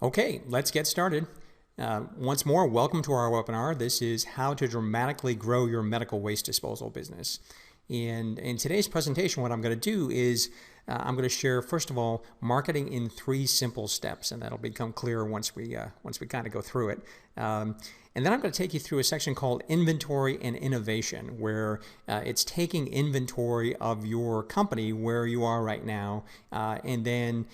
Okay, let's get started. Once more, welcome to our webinar. This is how to dramatically grow your medical waste disposal business. And in today's presentation, what I'm going to do is I'm going to share, first of all, marketing in 3 simple steps, and that'll become clearer once we kind of go through it. And then I'm going to take you through a section called Inventory and Innovation, where it's taking inventory of your company where you are right now, and then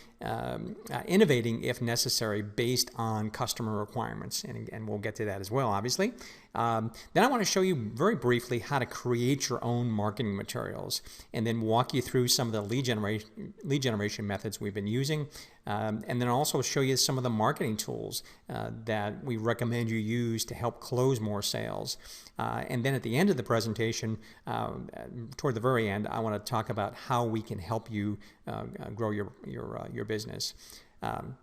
innovating if necessary based on customer requirements. And we'll get to that as well, obviously. Then I want to show you very briefly how to create your own marketing materials, and then walk you through some of the lead generation methods we've been using, and then also show you some of the marketing tools that we recommend you use to help close more sales. And then at the end of the presentation, toward the very end, I want to talk about how we can help you grow your business.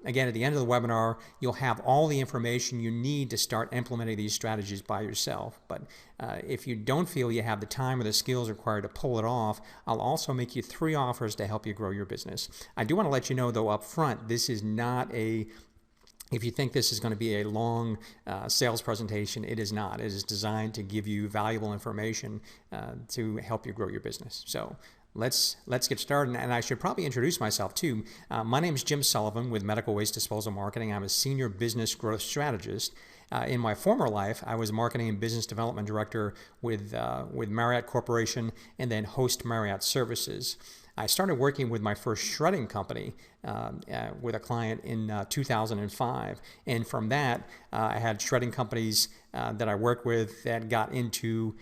Again, at the end of the webinar, you'll have all the information you need to start implementing these strategies by yourself. But if you don't feel you have the time or the skills required to pull it off, I'll also make you 3 offers to help you grow your business. I do want to let you know, though, up front, this is not if you think this is going to be a long sales presentation, it is not. It is designed to give you valuable information to help you grow your business. So let's get started, and I should probably introduce myself too. My name is Jim Sullivan with Medical Waste Disposal Marketing. I'm a senior business growth strategist. In my former life, I was marketing and business development director with Marriott Corporation and then Host Marriott Services. I started working with my first shredding company with a client in 2005, and from that I had shredding companies that I worked with that got into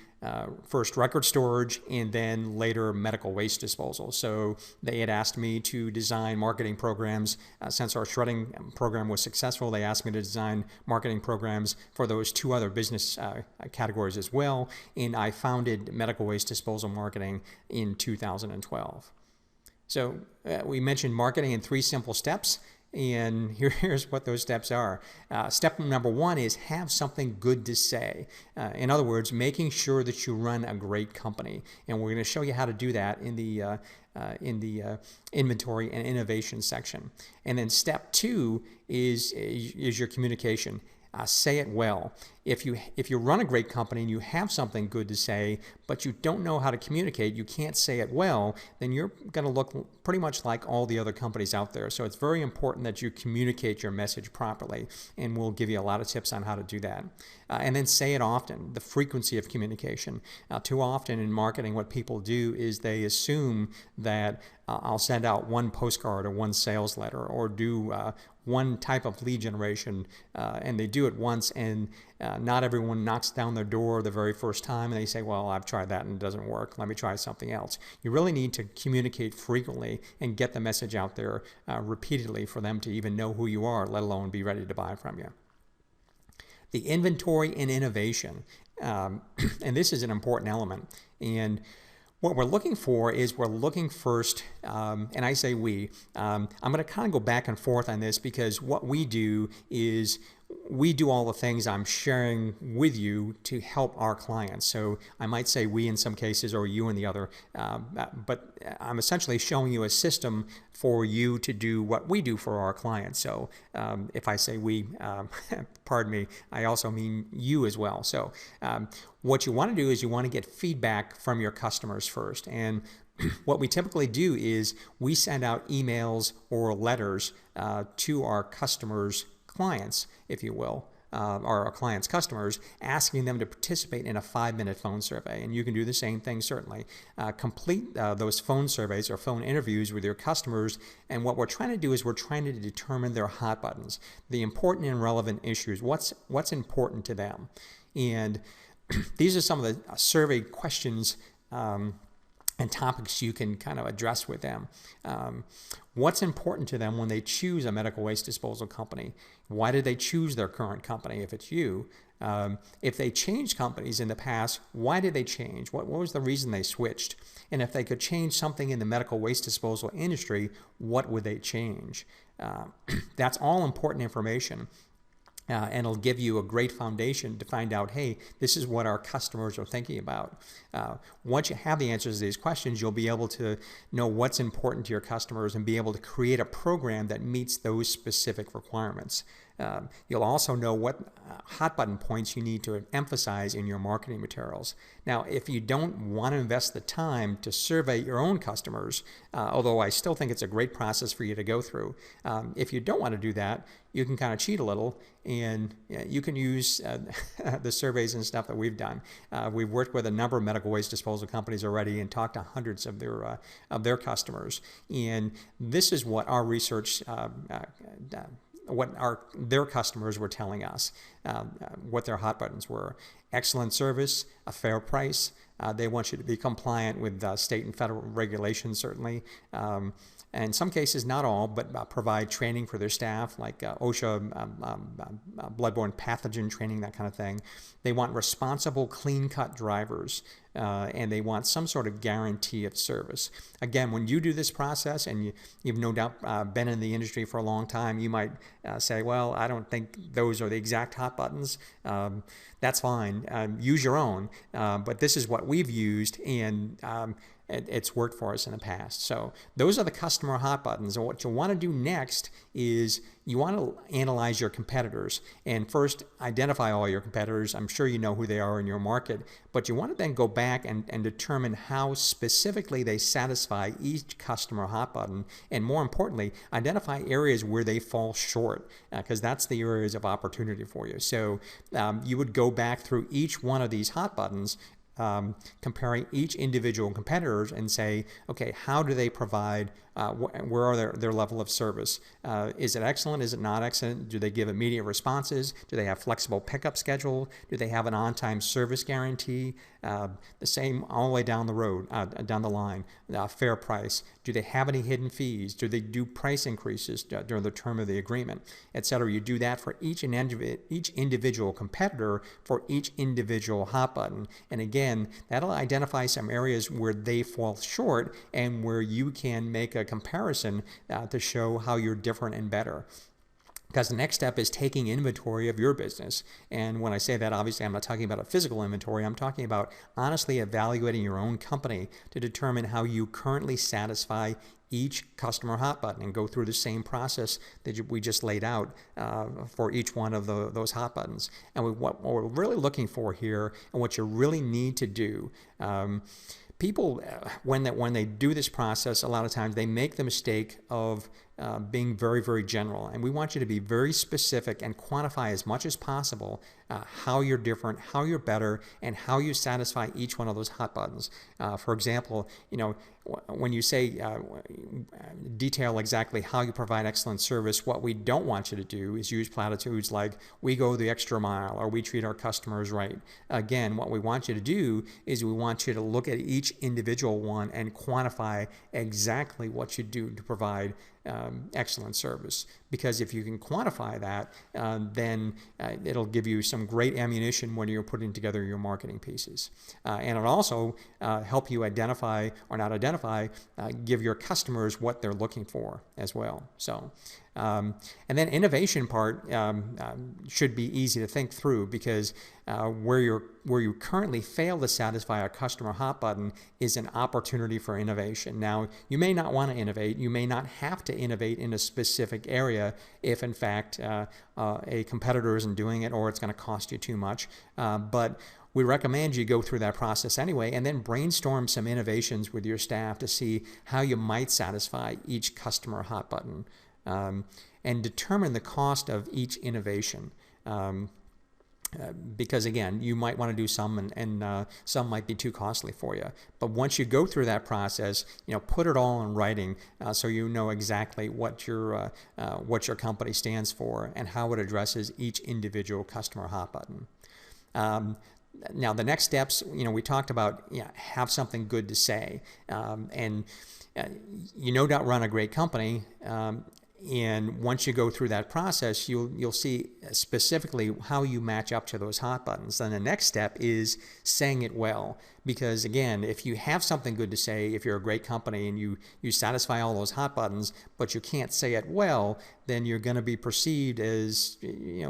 first record storage and then later medical waste disposal. So they had asked me to design marketing programs. Since our shredding program was successful, they asked me to design marketing programs for those 2 other business categories as well, and I founded Medical Waste Disposal Marketing in 2012. So we mentioned marketing in 3 simple steps, and here's what those steps are. Step number 1 is have something good to say. In other words, making sure that you run a great company, and we're going to show you how to do that in the inventory and innovation section. And then step 2 is your communication. Say it well. If you run a great company and you have something good to say, but you don't know how to communicate, you can't say it well, then you're going to look pretty much like all the other companies out there. So it's very important that you communicate your message properly, and we'll give you a lot of tips on how to do that. And then say it often, the frequency of communication. Too often in marketing, what people do is they assume that I'll send out 1 postcard or 1 sales letter or do 1 type of lead generation, and they do it once, and not everyone knocks down their door the very first time and they say, well, I've tried that and it doesn't work. Let me try something else. You really need to communicate frequently and get the message out there repeatedly for them to even know who you are, let alone be ready to buy from you. The inventory and innovation, and this is an important element. And what we're looking for is we're looking first, and I say we, I'm going to kind of go back and forth on this because what we do is we do all the things I'm sharing with you to help our clients. So I might say we in some cases or you in the other, but I'm essentially showing you a system for you to do what we do for our clients. So if I say we, pardon me, I also mean you as well. So what you want to do is you want to get feedback from your customers first. And what we typically do is we send out emails or letters to our customers' clients, if you will, or our clients' customers, asking them to participate in a 5-minute phone survey. And you can do the same thing, certainly. Complete those phone surveys or phone interviews with your customers, and what we're trying to do is we're trying to determine their hot buttons, the important and relevant issues, what's important to them. And these are some of the survey questions and topics you can kind of address with them. What's important to them when they choose a medical waste disposal company? Why did they choose their current company if it's you? If they changed companies in the past, why did they change? What was the reason they switched? And if they could change something in the medical waste disposal industry, what would they change? That's all important information. And it'll give you a great foundation to find out, hey, this is what our customers are thinking about. Once you have the answers to these questions, you'll be able to know what's important to your customers and be able to create a program that meets those specific requirements. You'll also know what hot button points you need to emphasize in your marketing materials. Now, if you don't want to invest the time to survey your own customers, although I still think it's a great process for you to go through, if you don't want to do that, you can kind of cheat a little, and you can use the surveys and stuff that we've done. We've worked with a number of medical waste disposal companies already and talked to hundreds of their customers, and this is what our research their customers were telling us, what their hot buttons were. Excellent service, a fair price. They want you to be compliant with state and federal regulations, certainly. In some cases, not all, but provide training for their staff, like OSHA, bloodborne pathogen training, that kind of thing. They want responsible, clean-cut drivers, and they want some sort of guarantee of service. Again, when you do this process, and you've no doubt been in the industry for a long time, you might say, well, I don't think those are the exact hot buttons. That's fine. Use your own. But this is what we've used, and it's worked for us in the past. So those are the customer hot buttons. And what you want to do next is you want to analyze your competitors and first identify all your competitors. I'm sure you know who they are in your market, but you want to then go back and determine how specifically they satisfy each customer hot button, and more importantly, identify areas where they fall short, because that's the areas of opportunity for you. So you would go back through each one of these hot buttons, comparing each individual competitors and say, okay, how do they provide, where are their level of service? Is it excellent? Is it not excellent? Do they give immediate responses? Do they have flexible pickup schedule? Do they have an on-time service guarantee? The same all the way down the road, down the line. Fair price. Do they have any hidden fees? Do they do price increases during the term of the agreement, etc.? You do that for each individual competitor for each individual hot button. And again, that'll identify some areas where they fall short and where you can make a comparison to show how you're different and better. Because the next step is taking inventory of your business. And when I say that, obviously I'm not talking about a physical inventory. I'm talking about honestly evaluating your own company to determine how you currently satisfy each customer hot button, and go through the same process that we just laid out for each one of those hot buttons. And what we're really looking for here, and what you really need to do, people, when they do this process, a lot of times they make the mistake of being very, very general. And we want you to be very specific and quantify as much as possible how you're different, how you're better, and how you satisfy each one of those hot buttons. For example, when you say detail exactly how you provide excellent service, what we don't want you to do is use platitudes like, we go the extra mile, or we treat our customers right. Again, what we want you to do is we want you to look at each individual one and quantify exactly what you do to provide excellent service. Because if you can quantify that, then it'll give you some great ammunition when you're putting together your marketing pieces. And it'll also help you identify, or not identify, give your customers what they're looking for as well. So, and then innovation part should be easy to think through, because where you currently fail to satisfy a customer hot button is an opportunity for innovation. Now, you may not want to innovate. You may not have to innovate in a specific area if, in fact, a competitor isn't doing it, or it's going to cost you too much. But we recommend you go through that process anyway, and then brainstorm some innovations with your staff to see how you might satisfy each customer hot button, and determine the cost of each innovation. Because again, you might want to do some, and some might be too costly for you. But once you go through that process, put it all in writing, so you know exactly what your company stands for and how it addresses each individual customer hot button. Now, the next steps, we talked about, have something good to say, and you no doubt run a great company. And once you go through that process, you'll see specifically how you match up to those hot buttons. Then the next step is saying it well. Because again, if you have something good to say, if you're a great company and you satisfy all those hot buttons, but you can't say it well, then you're going to be perceived as,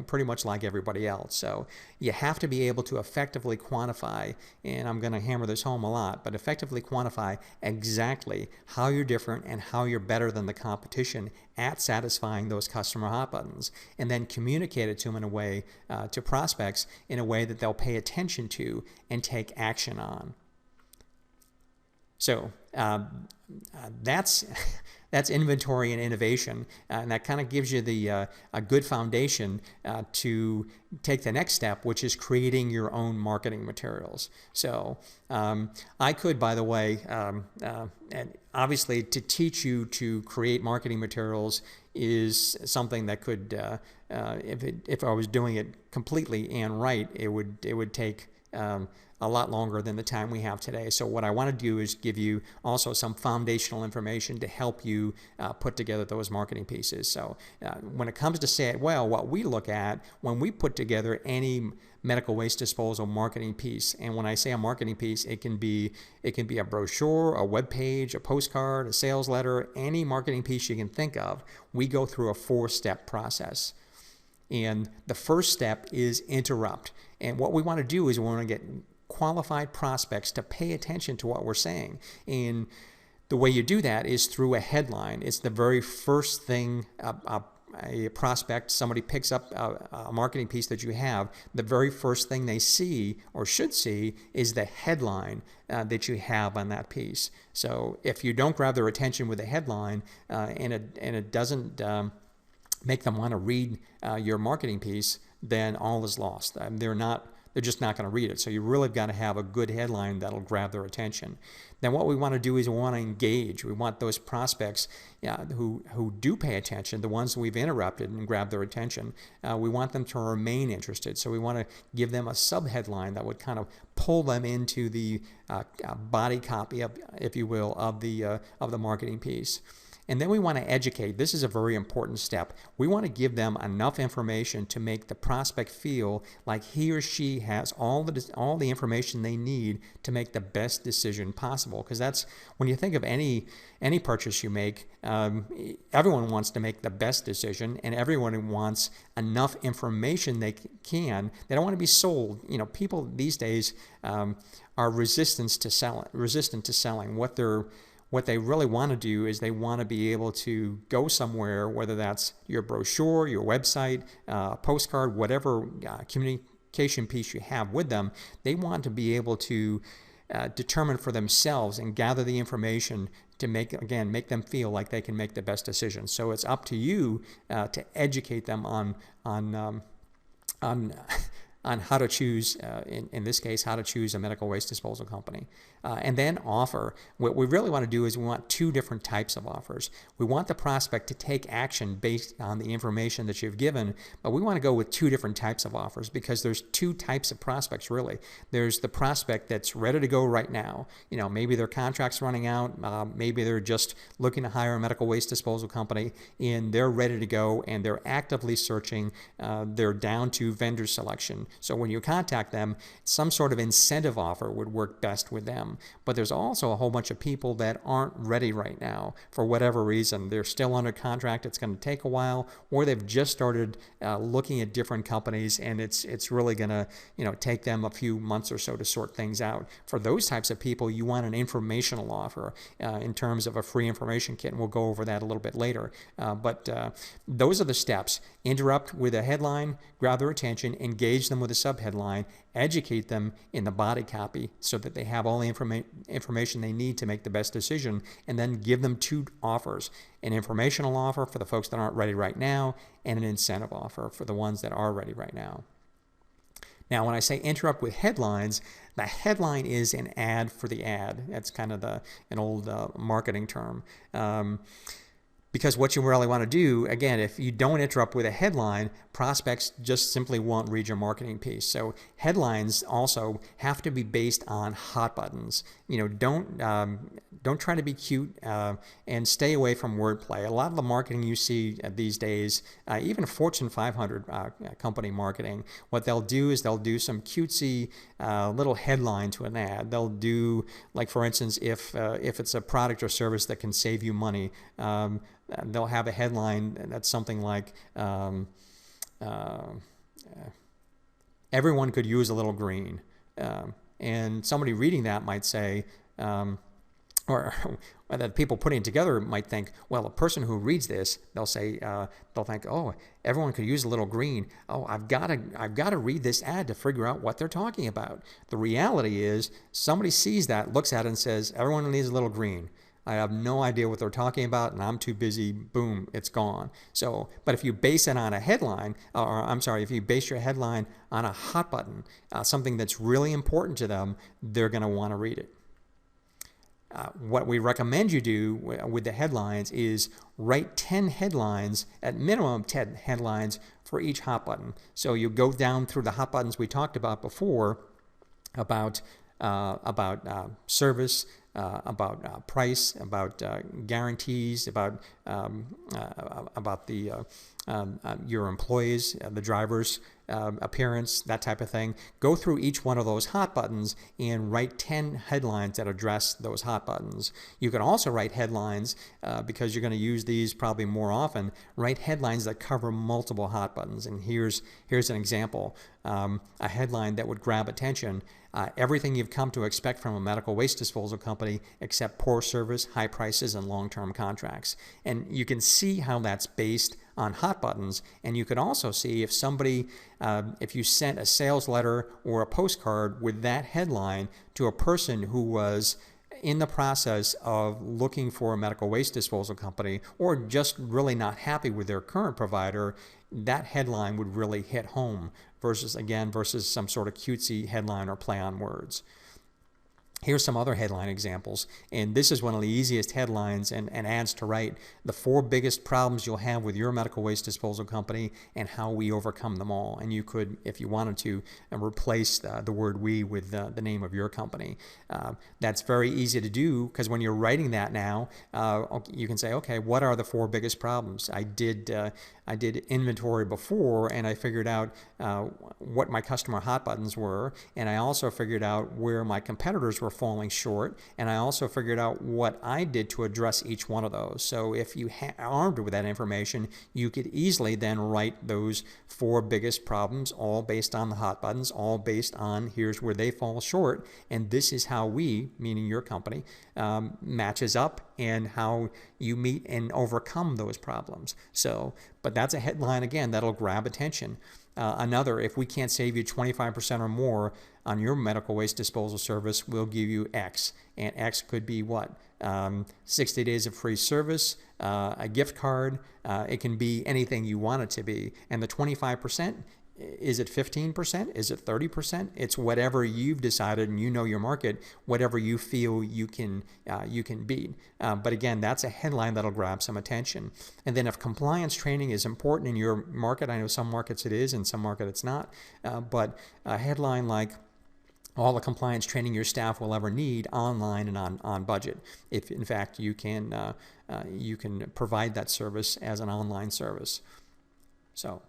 pretty much like everybody else. So you have to be able to effectively quantify, and I'm going to hammer this home a lot, but effectively quantify exactly how you're different and how you're better than the competition at satisfying those customer hot buttons, and then communicate it to them in a way, to prospects, in a way that they'll pay attention to and take action on. So that's inventory and innovation, and that kind of gives you the a good foundation to take the next step, which is creating your own marketing materials. So I could, by the way, and obviously to teach you to create marketing materials is something that could, if I was doing it completely and right, it would take a lot longer than the time we have today. So what I want to do is give you also some foundational information to help you put together those marketing pieces. So when it comes to say it well, what we look at when we put together any medical waste disposal marketing piece, and when I say a marketing piece, it can be a brochure, a web page, a postcard, a sales letter, any marketing piece you can think of. We go through a 4-step process. And the first step is interrupt. And what we want to do is we want to get qualified prospects to pay attention to what we're saying. And the way you do that is through a headline. It's the very first thing a prospect, somebody picks up a marketing piece that you have, the very first thing they see or should see is the headline that you have on that piece. So if you don't grab their attention with a headline and it doesn't make them want to read your marketing piece, then all is lost. They're just not going to read it. So you really got to have a good headline that'll grab their attention. Then what we want to do is we want to engage. We want those prospects who do pay attention, the ones we've interrupted and grabbed their attention, we want them to remain interested. So we want to give them a subheadline that would kind of pull them into the body copy, if you will, of the marketing piece. And then we want to educate. This is a very important step. We want to give them enough information to make the prospect feel like he or she has all the information they need to make the best decision possible. Because that's, when you think of any purchase you make, everyone wants to make the best decision, and everyone wants enough information they can. They don't want to be sold. People these days are resistant to selling. What they really want to do is they want to be able to go somewhere, whether that's your brochure, your website, postcard, whatever communication piece you have with them. They want to be able to determine for themselves and gather the information to make them feel like they can make the best decision. So it's up to you to educate them on how to choose, in this case, how to choose a medical waste disposal company. And then offer. What we really want to do is we want 2 different types of offers. We want the prospect to take action based on the information that you've given, but we want to go with 2 different types of offers because there's 2 types of prospects, really. There's the prospect that's ready to go right now. Maybe their contract's running out, maybe they're just looking to hire a medical waste disposal company, and they're ready to go, and they're actively searching. They're down to vendor selection. So when you contact them, some sort of incentive offer would work best with them. But there's also a whole bunch of people that aren't ready right now for whatever reason. They're still under contract. It's going to take a while, or they've just started looking at different companies, and it's really going to take them a few months or so to sort things out. For those types of people, you want an informational offer in terms of a free information kit, and we'll go over that a little bit later. But those are the steps. Interrupt with a headline, grab their attention, engage them with a subheadline, educate them in the body copy so that they have all the information they need to make the best decision, and then give them 2 offers: an informational offer for the folks that aren't ready right now, and an incentive offer for the ones that are ready right now. Now, when I say interrupt with headlines, the headline is an ad for the ad. That's kind of an old marketing term. Because what you really want to do, again, if you don't interrupt with a headline, prospects just simply won't read your marketing piece. So headlines also have to be based on hot buttons. Don't try to be cute and stay away from wordplay. A lot of the marketing you see these days, even Fortune 500 company marketing, what they'll do is they'll do some cutesy little headline to an ad. They'll do, like for instance, if it's a product or service that can save you money, they'll have a headline that's something like, everyone could use a little green. And somebody reading that might say, or that people putting it together might think, well, a person who reads this, they'll say, they'll think, oh, everyone could use a little green. Oh, I've got to read this ad to figure out what they're talking about. The reality is, somebody sees that, looks at it, and says, everyone needs a little green. I have no idea what they're talking about, and I'm too busy. Boom, it's gone. So, but if you base it on a headline, or I'm sorry, if you base your headline on a hot button, something that's really important to them, they're going to want to read it. What we recommend you do with the headlines is write 10 headlines, at minimum 10 headlines for each hot button. So you go down through the hot buttons we talked about before, about service, about price, about guarantees, about your employees, the drivers' appearance, that type of thing. Go through each one of those hot buttons and write 10 headlines that address those hot buttons. You can also write headlines, because you're going to use these probably more often, write headlines that cover multiple hot buttons. And here's an example. A headline that would grab attention: everything you've come to expect from a medical waste disposal company except poor service, high prices, and long-term contracts. And you can see how that's based on hot buttons. And you could also see if somebody, if you sent a sales letter or a postcard with that headline to a person who was in the process of looking for a medical waste disposal company, or just really not happy with their current provider, that headline would really hit home versus some sort of cutesy headline or play on words. Here's some other headline examples, and this is one of the easiest headlines and ads to write: the 4 biggest problems you'll have with your medical waste disposal company and how we overcome them all. And you could, if you wanted to, replace the word "we" with the name of your company. That's very easy to do, because when you're writing that now, you can say, okay, what are the 4 biggest problems? I did inventory before, and I figured out what my customer hot buttons were, and I also figured out where my competitors were falling short, and I also figured out what I did to address each one of those. So if you armed with that information, you could easily then write those 4 biggest problems, all based on the hot buttons, all based on here's where they fall short, and this is how we, meaning your company, matches up, and how you meet and overcome those problems. So, but that's a headline, again, that'll grab attention. Another, if we can't save you 25% or more on your medical waste disposal service, we'll give you X. And X could be what? 60 days of free service, a gift card. It can be anything you want it to be. And the 25%, is it 15%? Is it 30%? It's whatever you've decided, and you know your market, whatever you feel you can beat. But again, that's a headline that'll grab some attention. And then if compliance training is important in your market, I know some markets it is, and some market it's not, but a headline like all the compliance training your staff will ever need, online and on budget, if in fact you can provide that service as an online service. So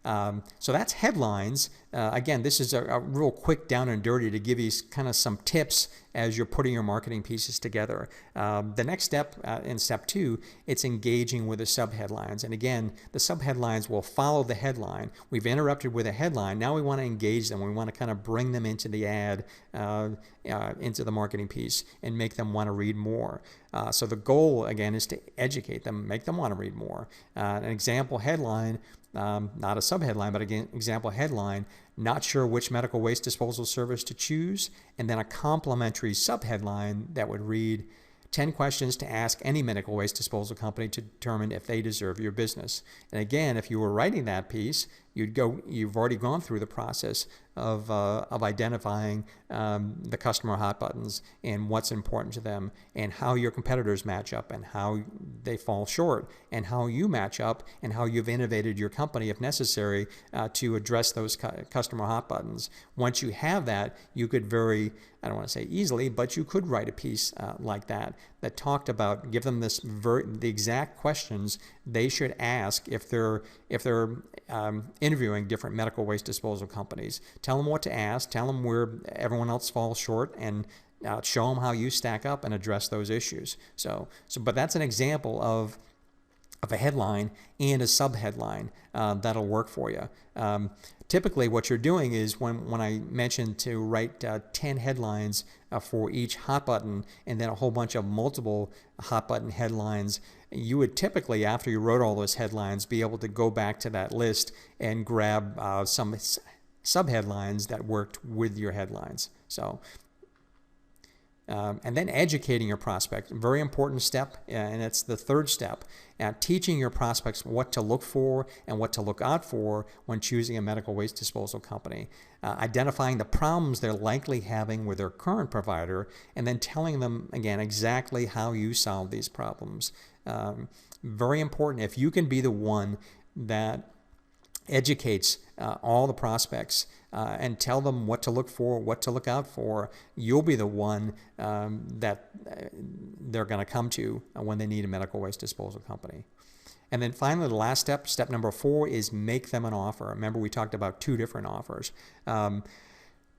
that's headlines. Again, this is a real quick down and dirty to give you kind of some tips as you're putting your marketing pieces together. The next step, in step 2, it's engaging with the subheadlines. And again, the subheadlines will follow the headline. We've interrupted with a headline. Now we want to engage them. We want to kind of bring them into the ad, into the marketing piece, and make them want to read more. So the goal, again, is to educate them, make them want to read more. An example headline, not a subheadline, but again, example headline: not sure which medical waste disposal service to choose, and then a complementary subheadline that would read 10 questions to ask any medical waste disposal company to determine if they deserve your business. And again, if you were writing that piece, you've already gone through the process of identifying the customer hot buttons and what's important to them, and how your competitors match up, and how they fall short, and how you match up, and how you've innovated your company, if necessary, to address those customer hot buttons. Once you have that, you could I don't want to say easily, but you could write a piece like that talked about, give them the exact questions they should ask if they're interviewing different medical waste disposal companies. Tell them what to ask, tell them where everyone else falls short, and show them how you stack up and address those issues. But that's an example of of a headline and a subheadline that'll work for you. Typically what you're doing is when I mentioned to write 10 headlines for each hot button and then a whole bunch of multiple hot button headlines, you would typically, after you wrote all those headlines, be able to go back to that list and grab some subheadlines that worked with your headlines. So and then educating your prospect, very important step, and it's the third step. Teaching your prospects what to look for and what to look out for when choosing a medical waste disposal company. Identifying the problems they're likely having with their current provider, and then telling them, again, exactly how you solve these problems. Very important. If you can be the one that educates all the prospects and tell them what to look for, what to look out for, you'll be the one that they're going to come to when they need a medical waste disposal company. And then finally, the last step, step number 4, is make them an offer. Remember, we talked about 2 different offers.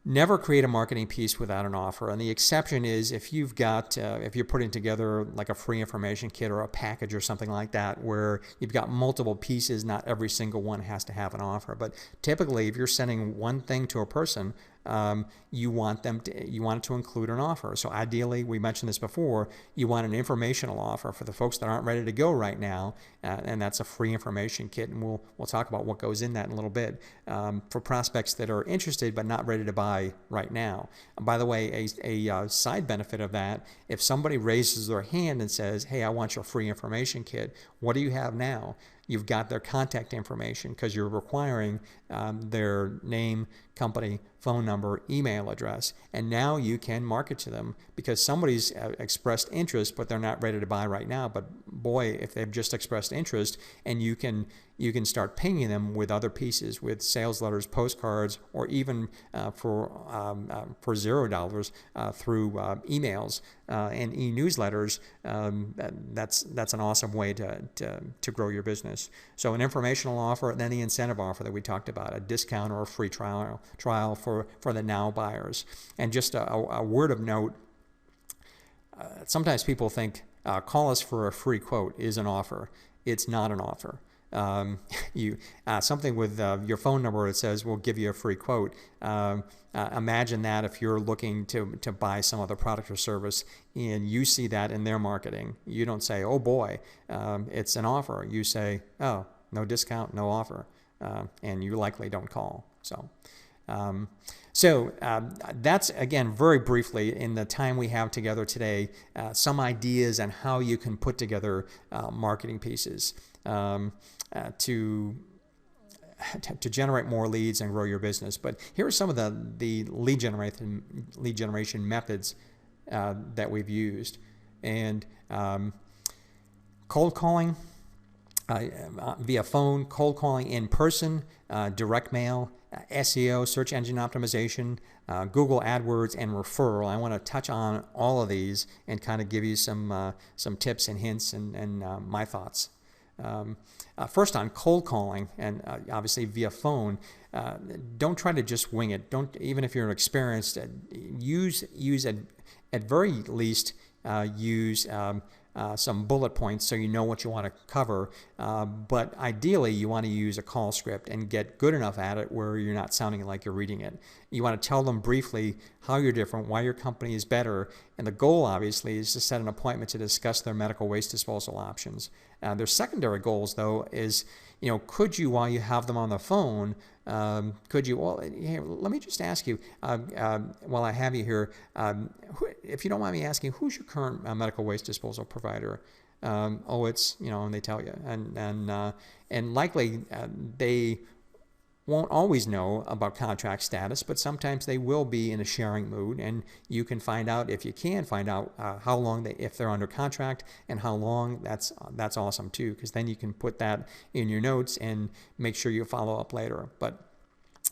Never create a marketing piece without an offer. And the exception is if you've got, if you're putting together like a free information kit or a package or something like that, where you've got multiple pieces, not every single one has to have an offer. But typically, if you're sending one thing to a person, you want it to include an offer. So ideally, we mentioned this before, you want an informational offer for the folks that aren't ready to go right now, and that's a free information kit, and we'll talk about what goes in that in a little bit. For prospects that are interested but not ready to buy right now. And by the way, a side benefit of that, if somebody raises their hand and says, "Hey, I want your free information kit," what do you have now? You've got their contact information because you're requiring their name, company, phone number, email address, and now you can market to them because somebody's expressed interest, but they're not ready to buy right now. But boy, if they've just expressed interest, and you can start pinging them with other pieces, with sales letters, postcards, or even for $0 through emails and e-newsletters. That's an awesome way to grow your business. So an informational offer, and then the incentive offer that we talked about, a discount or a free trial for the now buyers. And just a word of note, sometimes people think call us for a free quote is an offer. It's not an offer. Something with your phone number that says we'll give you a free quote. Imagine that if you're looking to buy some other product or service and you see that in their marketing. You don't say, "Oh boy, it's an offer." You say, "Oh, no discount, no offer," and you likely don't call. So that's, again, very briefly, in the time we have together today, some ideas on how you can put together marketing pieces to generate more leads and grow your business. But here are some of the lead generation methods that we've used. And cold calling via phone, cold calling in person, direct mail, SEO, search engine optimization, Google AdWords, and referral. I want to touch on all of these and kind of give you some tips and hints and my thoughts. First, on cold calling, and obviously via phone, don't try to just wing it. Don't, even if you're experienced, use at very least use some bullet points so you know what you want to cover. But ideally, you want to use a call script and get good enough at it where you're not sounding like you're reading it. You want to tell them briefly how you're different, why your company is better, and the goal, obviously, is to set an appointment to discuss their medical waste disposal options. Their secondary goals, though, is, could you, while you have them on the phone, hey, let me just ask you, while I have you here, if you don't mind me asking, who's your current medical waste disposal provider? It's, and they tell you. And likely they won't always know about contract status, but sometimes they will be in a sharing mood, and you can find out, if you can find out how long if they're under contract and how long. That's awesome too, because then you can put that in your notes and make sure you follow up later. But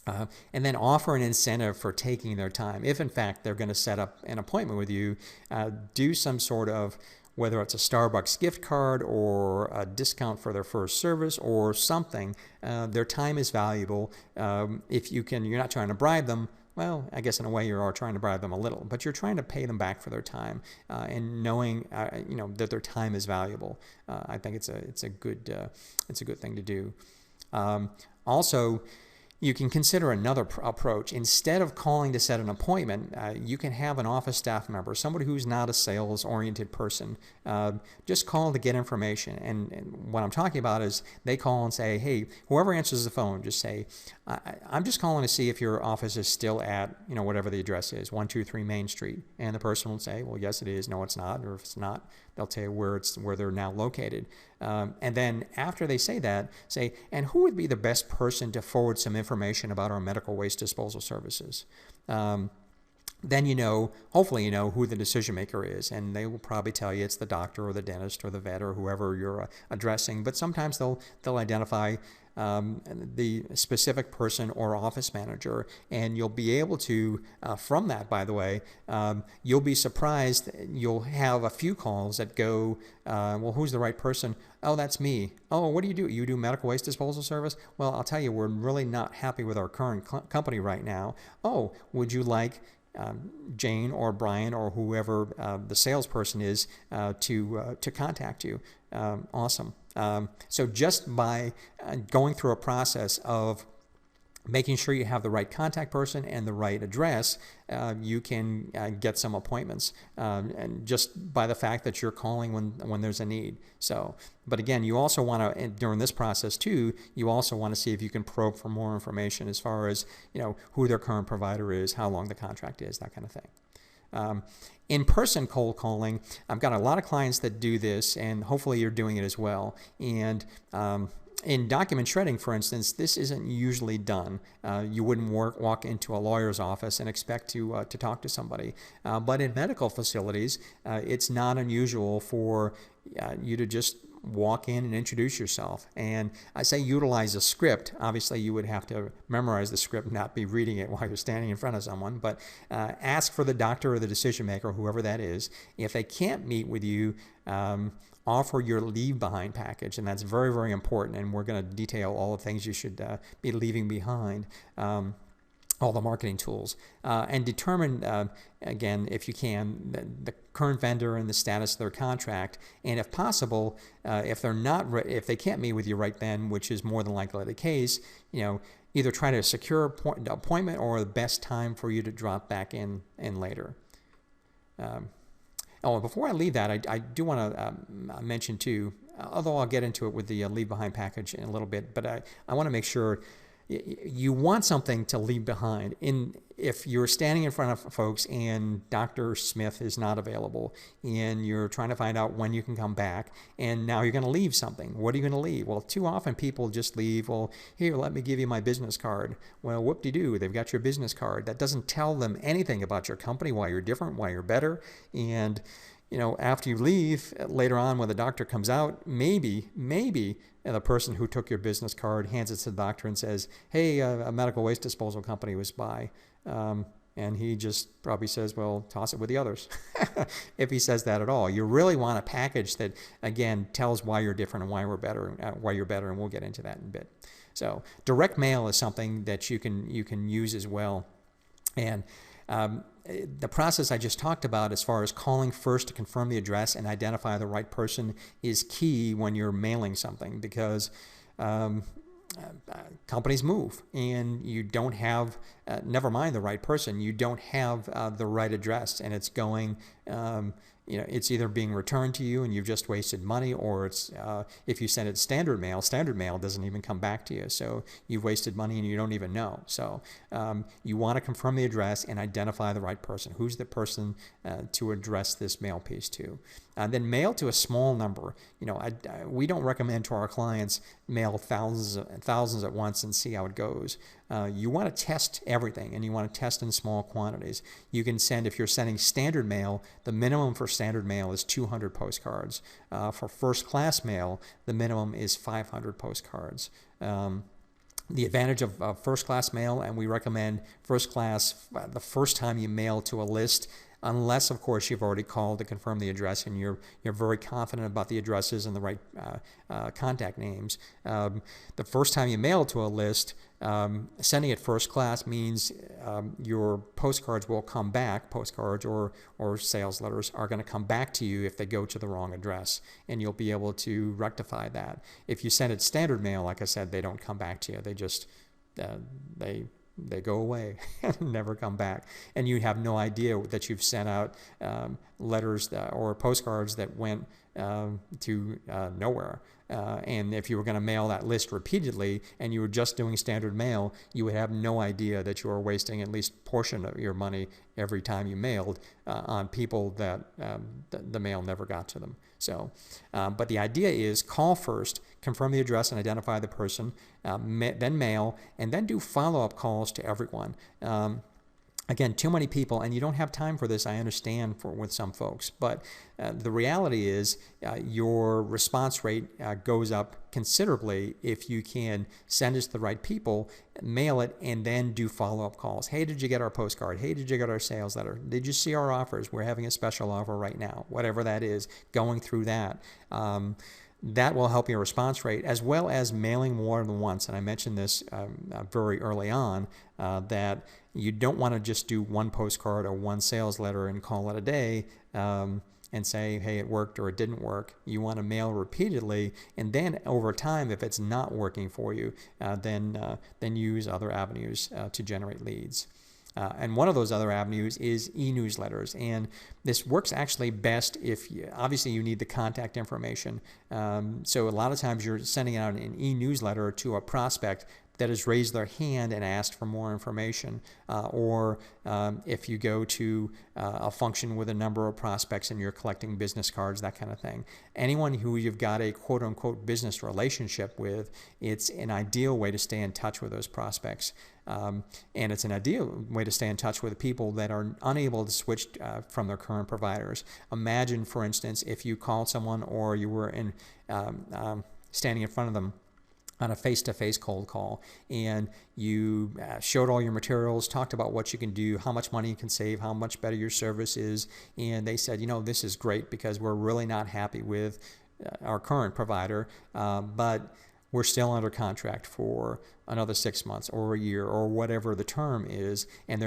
and then offer an incentive for taking their time. If in fact they're going to set up an appointment with you, do some sort of, whether it's a Starbucks gift card or a discount for their first service or something. Their time is valuable. If you can, you're not trying to bribe them, well, I guess in a way you are trying to bribe them a little, but you're trying to pay them back for their time, and knowing that their time is valuable. I think it's a good thing to do. Also, you can consider another approach. Instead of calling to set an appointment, you can have an office staff member, somebody who's not a sales-oriented person, just call to get information. And what I'm talking about is they call and say, hey, whoever answers the phone, just say, I'm just calling to see if your office is still at, whatever the address is, 123 Main Street. And the person will say, well, yes, it is. No, it's not. Or if it's not, they'll tell you where they're now located. And then after they say that, say, and who would be the best person to forward some information about our medical waste disposal services? Then hopefully who the decision maker is, and they will probably tell you it's the doctor or the dentist or the vet or whoever you're addressing. But sometimes they'll identify the specific person or office manager, and you'll be able to, from that, by the way, you'll be surprised. You'll have a few calls that go, well, who's the right person? Oh, that's me. Oh, what do? You do medical waste disposal service? Well, I'll tell you, we're really not happy with our current company right now. Oh, would you like Jane or Brian or whoever the salesperson is to contact you? Awesome. So just by going through a process of making sure you have the right contact person and the right address, you can get some appointments, and just by the fact that you're calling when there's a need. So, but again, you also want to, during this process too, you also want to see if you can probe for more information as far as who their current provider is, how long the contract is, that kind of thing. In-person cold calling, I've got a lot of clients that do this, and hopefully you're doing it as well. And in document shredding, for instance, this isn't usually done. You wouldn't walk into a lawyer's office and expect to talk to somebody. But in medical facilities, it's not unusual for you to just walk in and introduce yourself. And I say utilize a script. Obviously, you would have to memorize the script, not be reading it while you're standing in front of someone. But ask for the doctor or the decision maker, whoever that is. If they can't meet with you, offer your leave behind package, and that's very, very important. And we're going to detail all the things you should be leaving behind. All the marketing tools, and determine, again, if you can, the current vendor and the status of their contract, and if possible, if they can't meet with you right then, which is more than likely the case, either try to secure an appointment or the best time for you to drop back in later. Before I leave that, I do want to mention too, although I'll get into it with the leave behind package in a little bit, but I want to make sure you want something to leave behind. If you're standing in front of folks and Dr. Smith is not available and you're trying to find out when you can come back, and now you're going to leave something, what are you going to leave? Well, too often people just leave, well, here, let me give you my business card. Well, whoop-de-doo, they've got your business card. That doesn't tell them anything about your company, why you're different, why you're better. And after you leave, later on when the doctor comes out, maybe the person who took your business card hands it to the doctor and says, hey, a medical waste disposal company was by. And he just probably says, well, toss it with the others. If he says that at all. You really want a package that, again, tells why you're different and why you're better, and we'll get into that in a bit. So direct mail is something that you can use as well. And the process I just talked about as far as calling first to confirm the address and identify the right person is key when you're mailing something, because companies move and you don't have, never mind the right person, you don't have the right address, and it's going, it's either being returned to you and you've just wasted money, or it's if you send it standard mail doesn't even come back to you, so you've wasted money and you don't even know. So you want to confirm the address and identify the right person. Who's the person to address this mail piece to? Then mail to a small number. We don't recommend to our clients mail thousands at once and see how it goes. You want to test everything, and you want to test in small quantities. You can send, if you're sending standard mail, the minimum for standard mail is 200 postcards. For first class mail, the minimum is 500 postcards. The advantage of first class mail, and we recommend first class the first time you mail to a list, unless, of course, you've already called to confirm the address and you're very confident about the addresses and the right contact names. The first time you mail to a list, sending it first class means your postcards will come back. Postcards or sales letters are going to come back to you if they go to the wrong address, and you'll be able to rectify that. If you send it standard mail, like I said, they don't come back to you. They just they go away and never come back, and you have no idea that you've sent out letters or postcards that went to nowhere. And if you were going to mail that list repeatedly and you were just doing standard mail, you would have no idea that you were wasting at least a portion of your money every time you mailed on people that the mail never got to them. So, but the idea is call first, confirm the address and identify the person, then mail, and then do follow-up calls to everyone. Again, too many people, and you don't have time for this, I understand, with some folks, but the reality is your response rate goes up considerably if you can send it to the right people, mail it, and then do follow-up calls. Hey, did you get our postcard? Hey, did you get our sales letter? Did you see our offers? We're having a special offer right now. Whatever that is, going through that. That will help your response rate, as well as mailing more than once. And I mentioned this very early on, that you don't want to just do one postcard or one sales letter and call it a day and say, hey, it worked or it didn't work. You want to mail repeatedly, and then over time, if it's not working for you, then use other avenues to generate leads. And one of those other avenues is e-newsletters, and this works actually best if obviously you need the contact information. So a lot of times you're sending out an e-newsletter to a prospect that has raised their hand and asked for more information, or if you go to a function with a number of prospects and you're collecting business cards, that kind of thing. Anyone who you've got a quote-unquote business relationship with, it's an ideal way to stay in touch with those prospects. And it's an ideal way to stay in touch with people that are unable to switch from their current providers. Imagine, for instance, if you called someone or you were standing in front of them on a face-to-face cold call, and you showed all your materials, talked about what you can do, how much money you can save, how much better your service is, and they said, this is great because we're really not happy with our current provider, but we're still under contract for another 6 months or a year or whatever the term is, and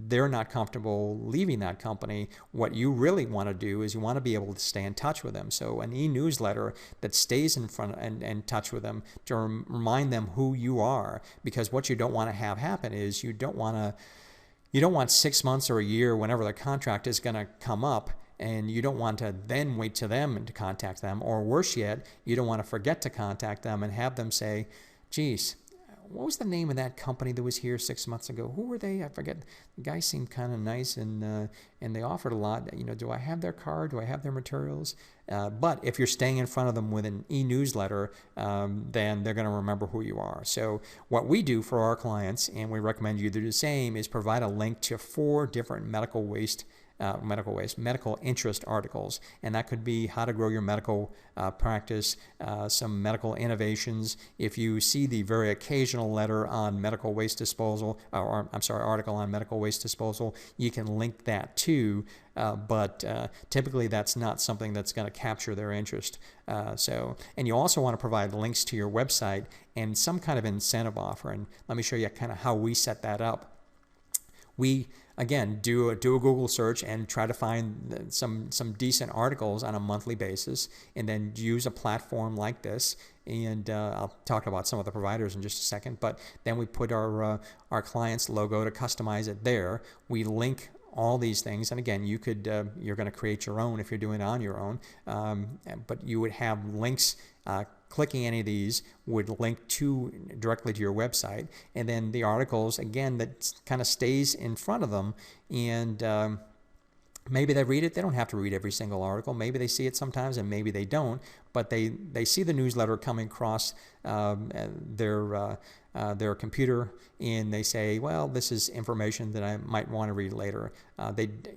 they're not comfortable leaving that company. What you really want to do is you want to be able to stay in touch with them. So an e-newsletter that stays in front and in touch with them to remind them who you are, because what you don't want to have happen is you don't want 6 months or a year whenever the contract is going to come up, and you don't want to then wait to them to contact them, or worse yet, you don't want to forget to contact them and have them say, geez, what was the name of that company that was here 6 months ago? Who were they? I forget. The guy seemed kind of nice, and they offered a lot. Do I have their card? Do I have their materials? But if you're staying in front of them with an e-newsletter, then they're going to remember who you are. So what we do for our clients, and we recommend you do the same, is provide a link to 4 different medical interest articles, and that could be how to grow your medical practice, some medical innovations. If you see the very occasional letter on medical waste disposal, article on medical waste disposal, you can link that too. But typically that's not something that's going to capture their interest. And you also want to provide links to your website and some kind of incentive offer. And let me show you kind of how we set that up. We, again, do a Google search and try to find some decent articles on a monthly basis, and then use a platform like this. And I'll talk about some of the providers in just a second, but then we put our client's logo to customize it there. We link all these things, and again, you could you're going to create your own if you're doing it on your own, but you would have links. Clicking any of these would link directly to your website, and then the articles, again, that kind of stays in front of them, and maybe they read it. They don't have to read every single article. Maybe they see it sometimes, and maybe they don't, but they see the newsletter coming across their computer, and they say, well, this is information that I might want to read later.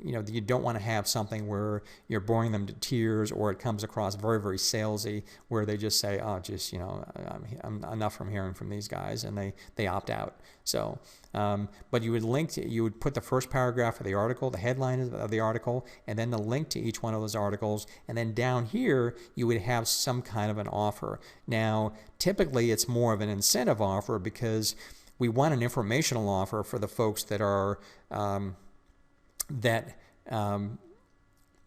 You don't want to have something where you're boring them to tears, or it comes across very, very salesy, where they just say, oh, I'm enough from hearing from these guys, and they opt out. So, but you would put the first paragraph of the article, the headline of the article, and then the link to each one of those articles, and then down here you would have some kind of an offer. Now, typically it's more of an incentive offer, because we want an informational offer for the folks that are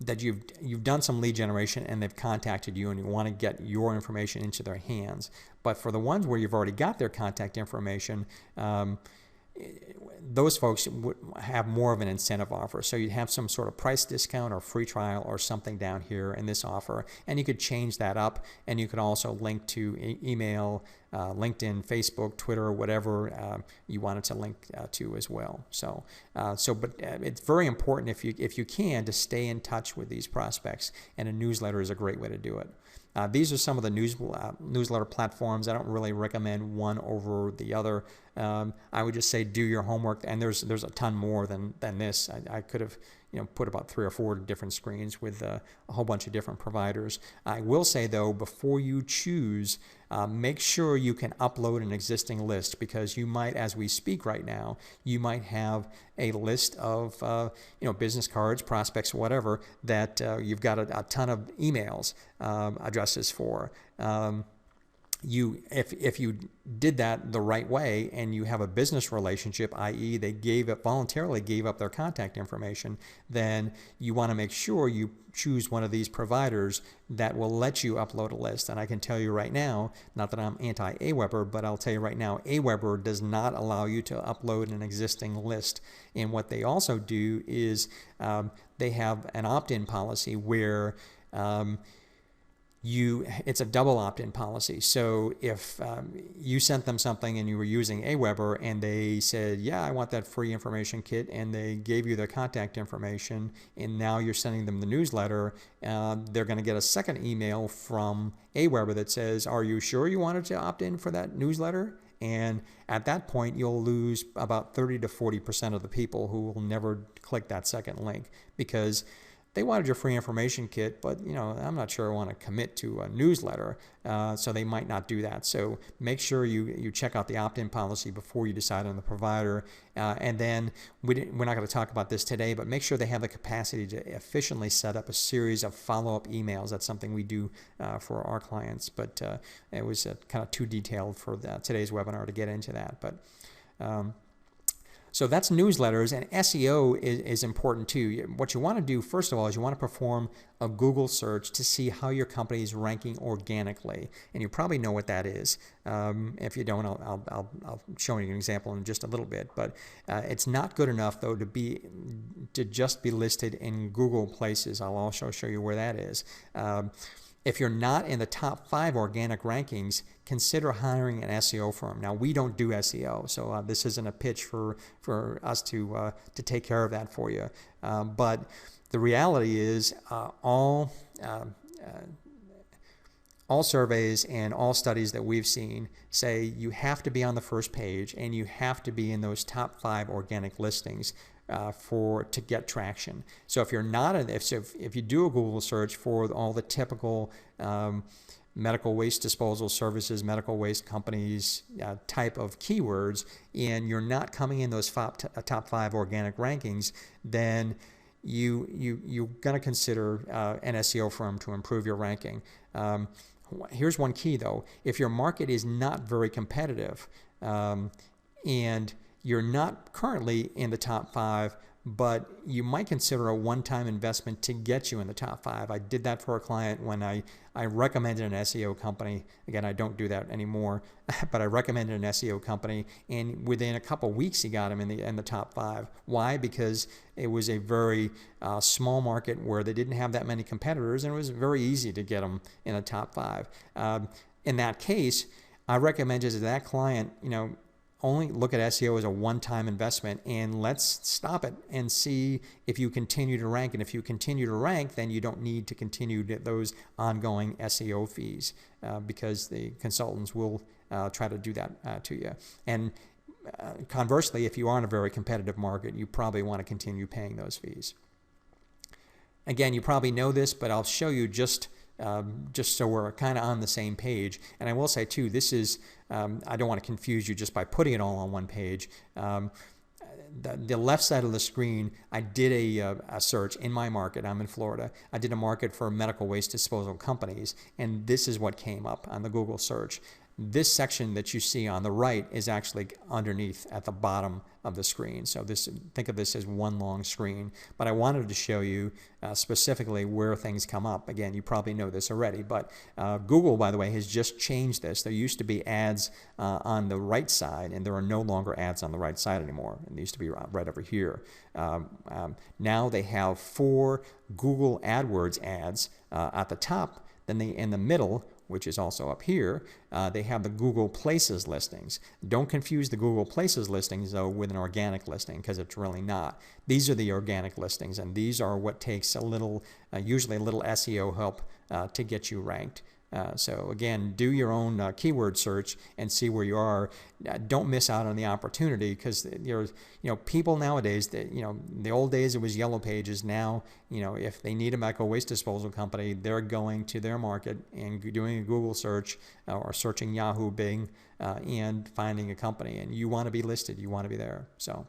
that you've done some lead generation and they've contacted you and you want to get your information into their hands. But for the ones where you've already got their contact information, those folks would have more of an incentive offer. So you'd have some sort of price discount or free trial or something down here in this offer, and you could change that up, and you could also link to email, LinkedIn, Facebook, Twitter, whatever you wanted to link to as well. But it's very important if you can to stay in touch with these prospects, and a newsletter is a great way to do it. These are some of the newsletter platforms. I don't really recommend one over the other. I would just say do your homework, and there's a ton more than this. I could have put about 3 or 4 different screens with a whole bunch of different providers. I will say though, before you choose, make sure you can upload an existing list, because you might, as we speak right now, you might have a list of business cards, prospects, whatever, that you've got a ton of emails addresses for. If you did that the right way and you have a business relationship, i.e. they voluntarily gave up their contact information, then you want to make sure you choose one of these providers that will let you upload a list. And I can tell you right now, not that I'm anti-Aweber, but I'll tell you right now, Aweber does not allow you to upload an existing list. And what they also do is they have an opt-in policy where it's a double opt-in policy. So if you sent them something and you were using Aweber and they said, yeah, I want that free information kit, and they gave you their contact information, and now you're sending them the newsletter, they're going to get a second email from Aweber that says, are you sure you wanted to opt in for that newsletter? And at that point, you'll lose about 30 to 40% of the people who will never click that second link, because they wanted your free information kit, but I'm not sure I want to commit to a newsletter, so they might not do that. So make sure you check out the opt-in policy before you decide on the provider. And then we're not going to talk about this today, but make sure they have the capacity to efficiently set up a series of follow-up emails. That's something we do for our clients, but it was kind of too detailed for today's webinar to get into that. But so that's newsletters, and SEO is important too. What you want to do, first of all, is you want to perform a Google search to see how your company is ranking organically, and you probably know what that is. If you don't, I'll show you an example in just a little bit. But it's not good enough though to just be listed in Google places. I'll also show you where that is. If you're not in the top 5 organic rankings, consider hiring an SEO firm. Now, we don't do SEO, so this isn't a pitch for us to take care of that for you. But the reality is all surveys and all studies that we've seen say you have to be on the first page and you have to be in those top 5 organic listings to get traction. So if you're not if you do a Google search for all the typical medical waste disposal services, medical waste companies type of keywords, and you're not coming in those top 5 organic rankings, then you're going to consider an SEO firm to improve your ranking. Here's one key though: if your market is not very competitive and you're not currently in the top 5, but you might consider a one-time investment to get you in the top 5. I did that for a client when I recommended an SEO company. Again, I don't do that anymore, but I recommended an SEO company, and within a couple weeks he got him in the top 5. Why? Because it was a very small market where they didn't have that many competitors, and it was very easy to get them in the top 5. In that case, I recommended to that client, only look at SEO as a one-time investment, and let's stop it and see if you continue to rank. And if you continue to rank, then you don't need to continue those ongoing SEO fees because the consultants will try to do that to you. And conversely, if you are in a very competitive market, you probably want to continue paying those fees. Again, you probably know this, but I'll show you just so we're kind of on the same page. And I will say too, this is, I don't want to confuse you just by putting it all on one page. The left side of the screen, I did a search in my market. I'm in Florida. I did a market for medical waste disposal companies, and this is what came up on the Google search. this section that you see on the right is actually underneath at the bottom of the screen. So think of this as one long screen, but I wanted to show you specifically where things come up. Again, you probably know this already, but Google, by the way, has just changed this. There used to be ads on the right side, and there are no longer ads on the right side anymore. It used to be right over here. Now they have 4 Google AdWords ads at the top. Then in the middle, which is also up here, they have the Google Places listings. Don't confuse the Google Places listings, though, with an organic listing, because it's really not. These are the organic listings, and these are what takes a little, usually a little SEO help to get you ranked. So again, do your own keyword search and see where you are. Don't miss out on the opportunity, because people nowadays, the old days it was yellow pages. Now, if they need a medical waste disposal company, they're going to their market and doing a Google search or searching Yahoo, Bing, and finding a company. And you want to be listed. You want to be there. So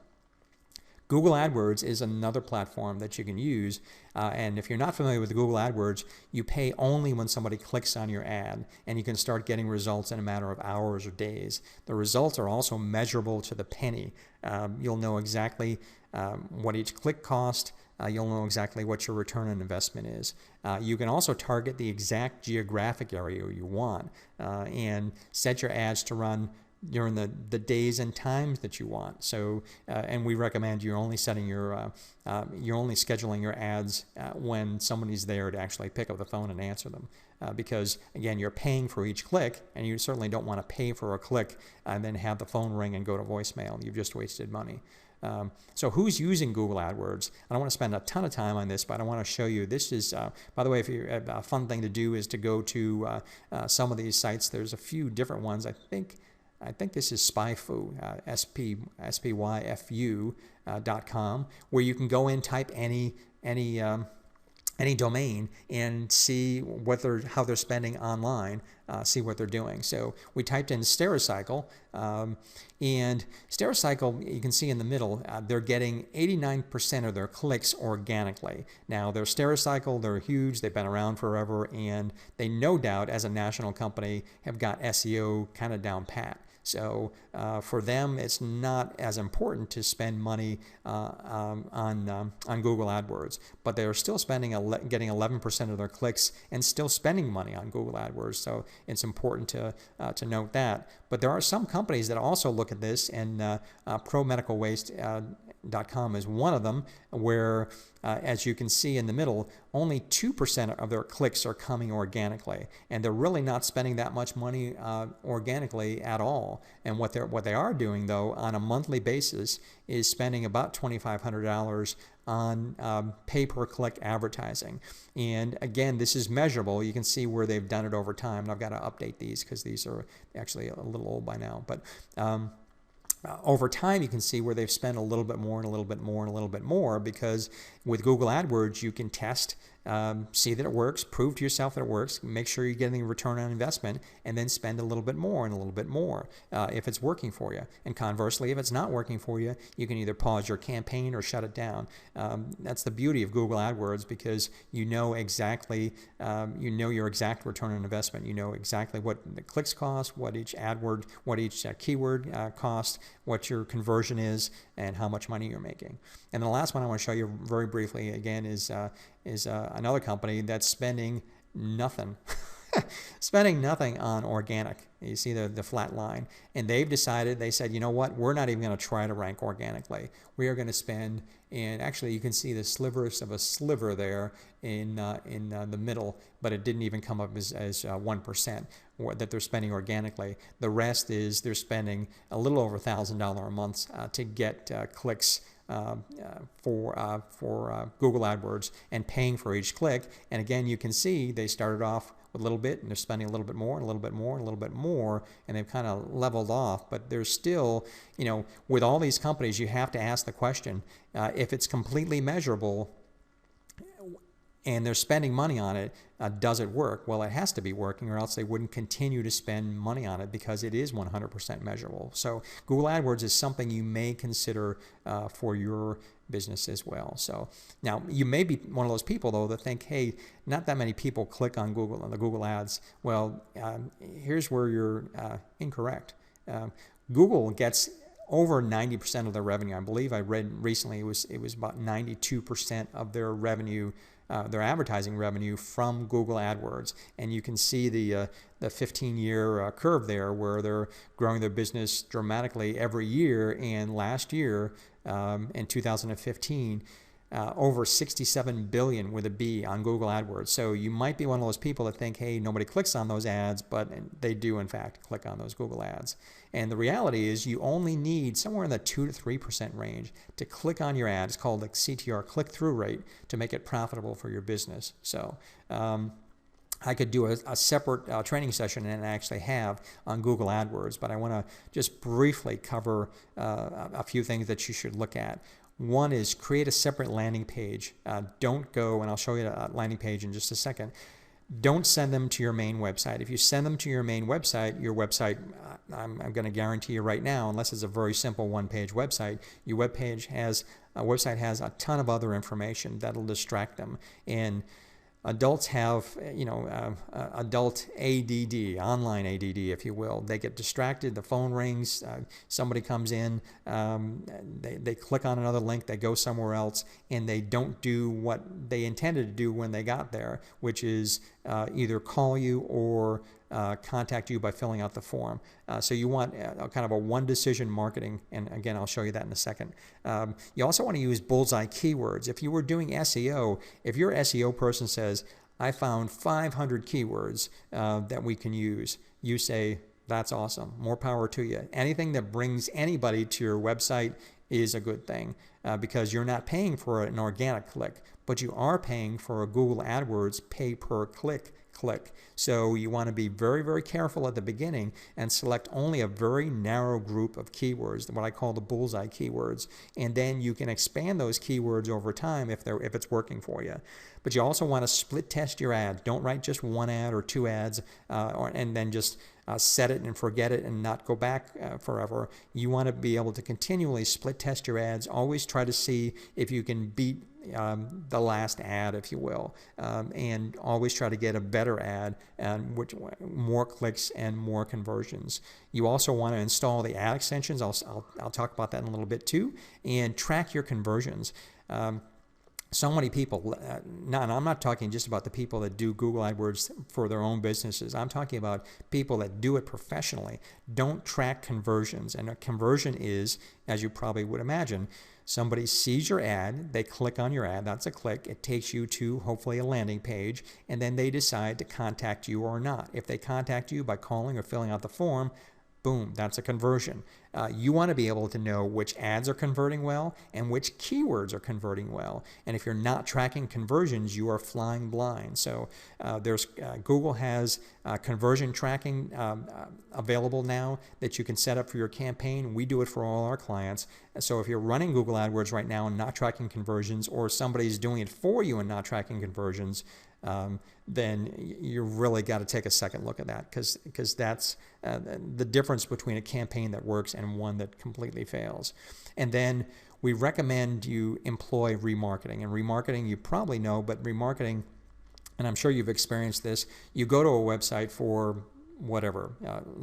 Google AdWords is another platform that you can use, and if you're not familiar with Google AdWords, you pay only when somebody clicks on your ad, and you can start getting results in a matter of hours or days. The results are also measurable to the penny. You'll know exactly what each click cost. You'll know exactly what your return on investment is. You can also target the exact geographic area you want and set your ads to run during the days and times that you want. So, and we recommend you're only setting you're only scheduling your ads when somebody's there to actually pick up the phone and answer them. Because again, you're paying for each click, and you certainly don't want to pay for a click and then have the phone ring and go to voicemail. You've just wasted money. So who's using Google AdWords? I don't want to spend a ton of time on this, but I want to show you. This is, by the way, if you're, a fun thing to do is to go to some of these sites. There's a few different ones. I think this is Spyfu, spyfu.com, where you can go in, type any domain, and see how they're spending online, see what they're doing. So we typed in Stericycle, and Stericycle, you can see in the middle, they're getting 89% of their clicks organically. Now, they're Stericycle, they're huge, they've been around forever, and they no doubt, as a national company, have got SEO kind of down pat. So for them, it's not as important to spend money on Google AdWords, but they're still getting 11% of their clicks and still spending money on Google AdWords. So it's important to note that. But there are some companies that also look at this, and ProMedicalWaste.com is one of them, where, as you can see in the middle, only 2% of their clicks are coming organically, and they're really not spending that much money organically at all. And what they are doing, though, on a monthly basis, is spending about $2,500 on pay-per-click advertising. And again, this is measurable. You can see where they've done it over time. And I've got to update these because these are actually a little old by now. But over time, you can see where they've spent a little bit more and a little bit more and a little bit more, because with Google AdWords, you can test, see that it works, prove to yourself that it works, make sure you're getting a return on investment, and then spend a little bit more and a little bit more if it's working for you. And conversely, if it's not working for you, you can either pause your campaign or shut it down. That's the beauty of Google AdWords, because you know exactly, your exact return on investment. You know exactly what the clicks cost, what each AdWord, what each keyword cost, what your conversion is, and how much money you're making. And the last one I want to show you very briefly again is another company that's spending nothing. Spending nothing on organic. You see the flat line. And they've decided, they said, you know what, we're not even going to try to rank organically. We are going to spend, and actually you can see the slivers of a sliver there in the middle, but it didn't even come up as 1% that they're spending organically. The rest is they're spending a little over $1,000 a month to get clicks for Google AdWords, and paying for each click. And again, you can see they started off with a little bit, and they're spending a little bit more and a little bit more and a little bit more, and they've kind of leveled off. But there's still, with all these companies, you have to ask the question, if it's completely measurable, and they're spending money on it, does it work? Well, it has to be working, or else they wouldn't continue to spend money on it, because it is 100% measurable. So Google AdWords is something you may consider for your business as well. So now you may be one of those people though that think, hey, not that many people click on the Google ads. Well, here's where you're incorrect. Google gets over 90% of their revenue. I believe I read recently it was about 92% of their revenue, their advertising revenue, from Google AdWords. And you can see the 15-year curve there, where they're growing their business dramatically every year. And last year, in 2015, over 67 billion with a B on Google AdWords. So you might be one of those people that think, hey, nobody clicks on those ads, but they do in fact click on those Google ads. And the reality is you only need somewhere in the 2 to 3% range to click on your ad. It's called the CTR, click-through rate, to make it profitable for your business. So I could do a separate training session, and I actually have, on Google AdWords, but I want to just briefly cover a few things that you should look at. One is create a separate landing page. Don't go, and I'll show you a landing page in just a second. Don't send them to your main website. If you send them to your main website, your website, I'm going to guarantee you right now, unless it's a very simple one-page website, your website has a ton of other information that'll distract them. And adults have, adult ADD, online ADD, if you will. They get distracted, the phone rings, somebody comes in, they click on another link, they go somewhere else, and they don't do what they intended to do when they got there, which is either call you or contact you by filling out the form. So you want kind of a one-decision marketing, and again, I'll show you that in a second. You also want to use bullseye keywords. If you were doing SEO, if your SEO person says, I found 500 keywords that we can use, you say, that's awesome, more power to you. Anything that brings anybody to your website is a good thing, because you're not paying for an organic click, but you are paying for a Google AdWords pay-per-click click. So you want to be very, very careful at the beginning and select only a very narrow group of keywords, what I call the bullseye keywords, and then you can expand those keywords over time if it's working for you. But you also want to split test your ads. Don't write just one ad or two ads and then just set it and forget it and not go back forever. You want to be able to continually split test your ads. Always try to see if you can beat the last ad, if you will, and always try to get a better ad and more clicks and more conversions. You also want to install the ad extensions. I'll talk about that in a little bit too, and track your conversions. So many people, and I'm not talking just about the people that do Google AdWords for their own businesses. I'm talking about people that do it professionally. Don't track conversions. And a conversion is, as you probably would imagine, somebody sees your ad, they click on your ad, that's a click, it takes you to hopefully a landing page, and then they decide to contact you or not. If they contact you by calling or filling out the form, boom, that's a conversion. You want to be able to know which ads are converting well and which keywords are converting well. And if you're not tracking conversions, you are flying blind. So Google has conversion tracking available now that you can set up for your campaign. We do it for all our clients. So if you're running Google AdWords right now and not tracking conversions, or somebody's doing it for you and not tracking conversions, then you really got to take a second look at that, because that's the difference between a campaign that works and one that completely fails. And then we recommend you employ remarketing. And remarketing, you probably know, but remarketing, and I'm sure you've experienced this, you go to a website for whatever,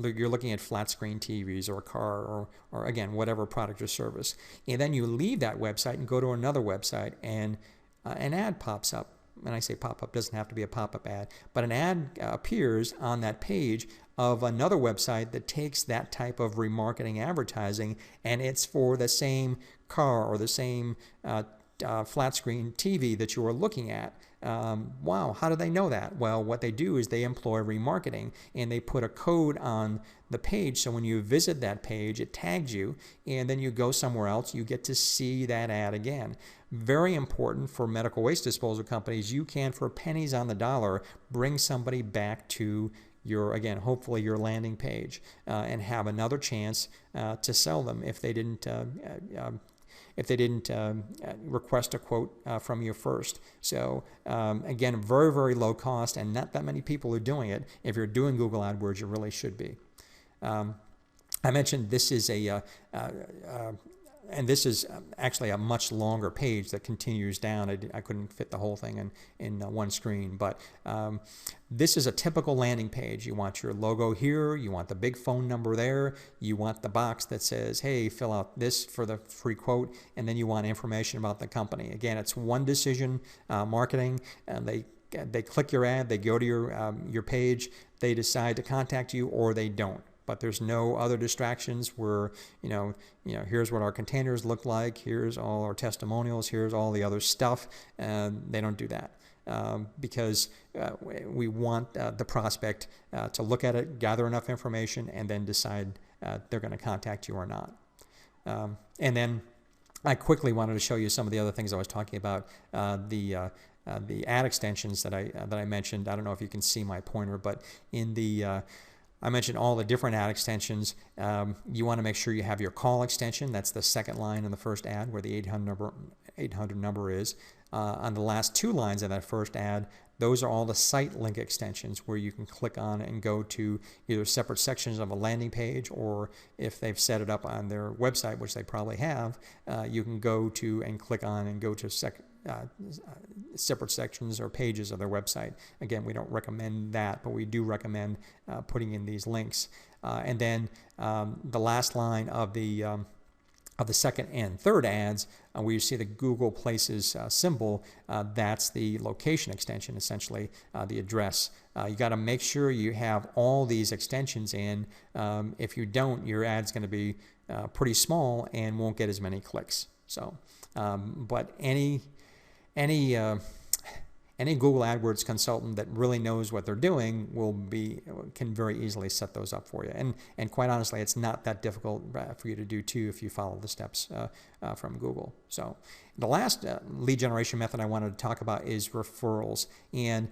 you're looking at flat screen TVs or a car or again, whatever product or service. And then you leave that website and go to another website, and an ad pops up. And I say pop-up, doesn't have to be a pop-up ad, but an ad appears on that page of another website that takes that type of remarketing advertising, and it's for the same car or the same flat screen TV that you are looking at. Wow, how do they know that? Well, what they do is they employ remarketing, and they put a code on the page, so when you visit that page, it tags you, and then you go somewhere else, you get to see that ad again. Very important for medical waste disposal companies. You can, for pennies on the dollar, bring somebody back to your, again, hopefully your landing page, and have another chance to sell them if they didn't if they didn't request a quote from you first. So again, very, very low cost, and not that many people are doing it. If you're doing Google AdWords, you really should be. I mentioned this is and this is actually a much longer page that continues down. I couldn't fit the whole thing in one screen, but this is a typical landing page. You want your logo here, you want the big phone number there, you want the box that says, hey, fill out this for the free quote, and then you want information about the company. Again, it's one decision marketing, and they click your ad, they go to your page, they decide to contact you, or they don't. But there's no other distractions where, here's what our containers look like, here's all our testimonials, here's all the other stuff. They don't do that because we want the prospect to look at it, gather enough information, and then decide they're going to contact you or not. And then I quickly wanted to show you some of the other things I was talking about. The ad extensions that I mentioned. I don't know if you can see my pointer, but in the I mentioned all the different ad extensions. You want to make sure you have your call extension. That's the second line in the first ad where the 800 number is. On the last two lines of that first ad, those are all the site link extensions where you can click on and go to either separate sections of a landing page, or if they've set it up on their website, which they probably have, you can go to and click on and go to separate sections or pages of their website. Again, we don't recommend that, but we do recommend putting in these links. And then the last line of the second and third ads, where you see the Google Places symbol, that's the location extension, essentially, the address. You got to make sure you have all these extensions in. If you don't, your ad's going to be pretty small and won't get as many clicks. So, but any Google AdWords consultant that really knows what they're doing can very easily set those up for you. And quite honestly, it's not that difficult for you to do too if you follow the steps from Google. So the last lead generation method I wanted to talk about is referrals. And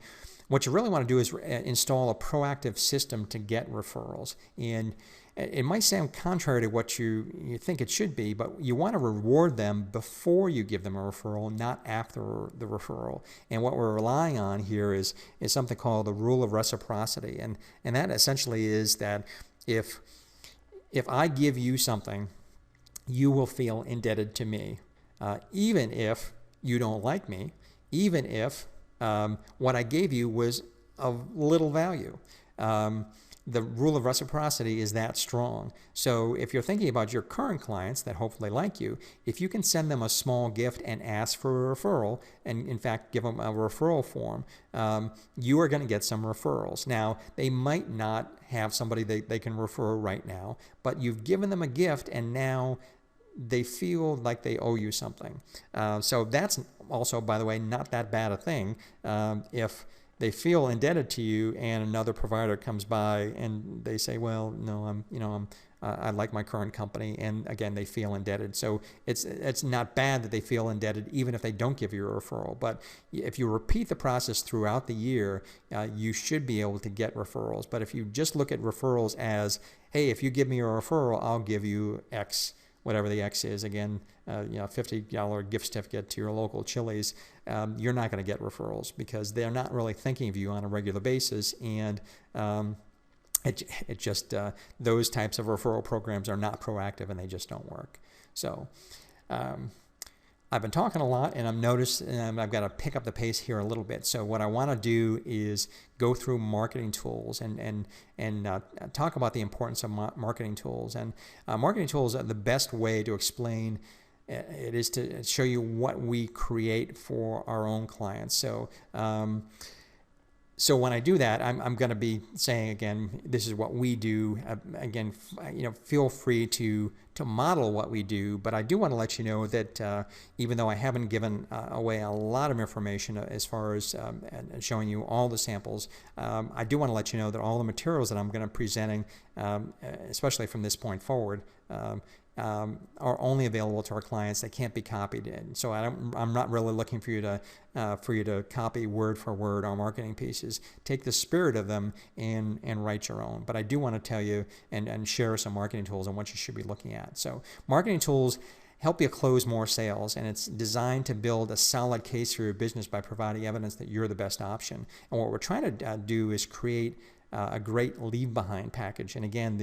what you really want to do is install a proactive system to get referrals. And it might sound contrary to what you think it should be, but you want to reward them before you give them a referral, not after the referral. And what we're relying on here is something called the rule of reciprocity. And that essentially is that if I give you something, you will feel indebted to me, even if you don't like me, even if what I gave you was of little value. The rule of reciprocity is that strong. So if you're thinking about your current clients that hopefully like you, if you can send them a small gift and ask for a referral, and in fact give them a referral form, you are going to get some referrals. Now, they might not have somebody they can refer right now, but you've given them a gift and now they feel like they owe you something. So that's also, by the way, not that bad a thing. If they feel indebted to you and another provider comes by and they say, well, no, I like my current company, and again, they feel indebted. So it's not bad that they feel indebted even if they don't give you a referral. But if you repeat the process throughout the year, you should be able to get referrals. But if you just look at referrals as, hey, if you give me a referral, I'll give you X, whatever the X is, again, $50 gift certificate to your local Chili's, you're not going to get referrals because they're not really thinking of you on a regular basis, and it just those types of referral programs are not proactive and they just don't work. So I've been talking a lot, and I've noticed I've got to pick up the pace here a little bit. So what I want to do is go through marketing tools and talk about the importance of marketing tools. And marketing tools are the best way to explain it is to show you what we create for our own clients. So so when I do that, I'm going to be saying, again, this is what we do. Again, feel free to model what we do, but I do want to let you know that even though I haven't given away a lot of information as far as showing you all the samples, I do want to let you know that all the materials that I'm going to be presenting, especially from this point forward, are only available to our clients. They can't be copied. And so I'm not really looking for you to copy word for word our marketing pieces. Take the spirit of them and write your own. But I do want to tell you and share some marketing tools on what you should be looking at. So marketing tools help you close more sales, and it's designed to build a solid case for your business by providing evidence that you're the best option. And what we're trying to do is create a great leave behind package. And again,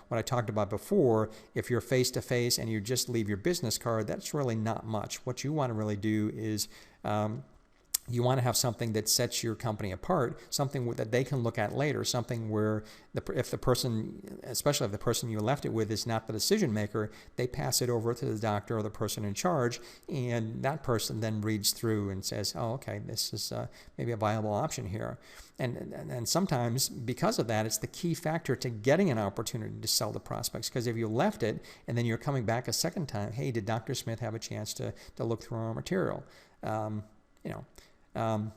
what I talked about before, if you're face to face and you just leave your business card, that's really not much. What you want to really do is you want to have something that sets your company apart, something that they can look at later, something where if the person, especially if the person you left it with is not the decision maker, they pass it over to the doctor or the person in charge, and that person then reads through and says, oh, okay, this is maybe a viable option here. And sometimes because of that, it's the key factor to getting an opportunity to sell to prospects, because if you left it and then you're coming back a second time, hey, did Dr. Smith have a chance to look through our material? And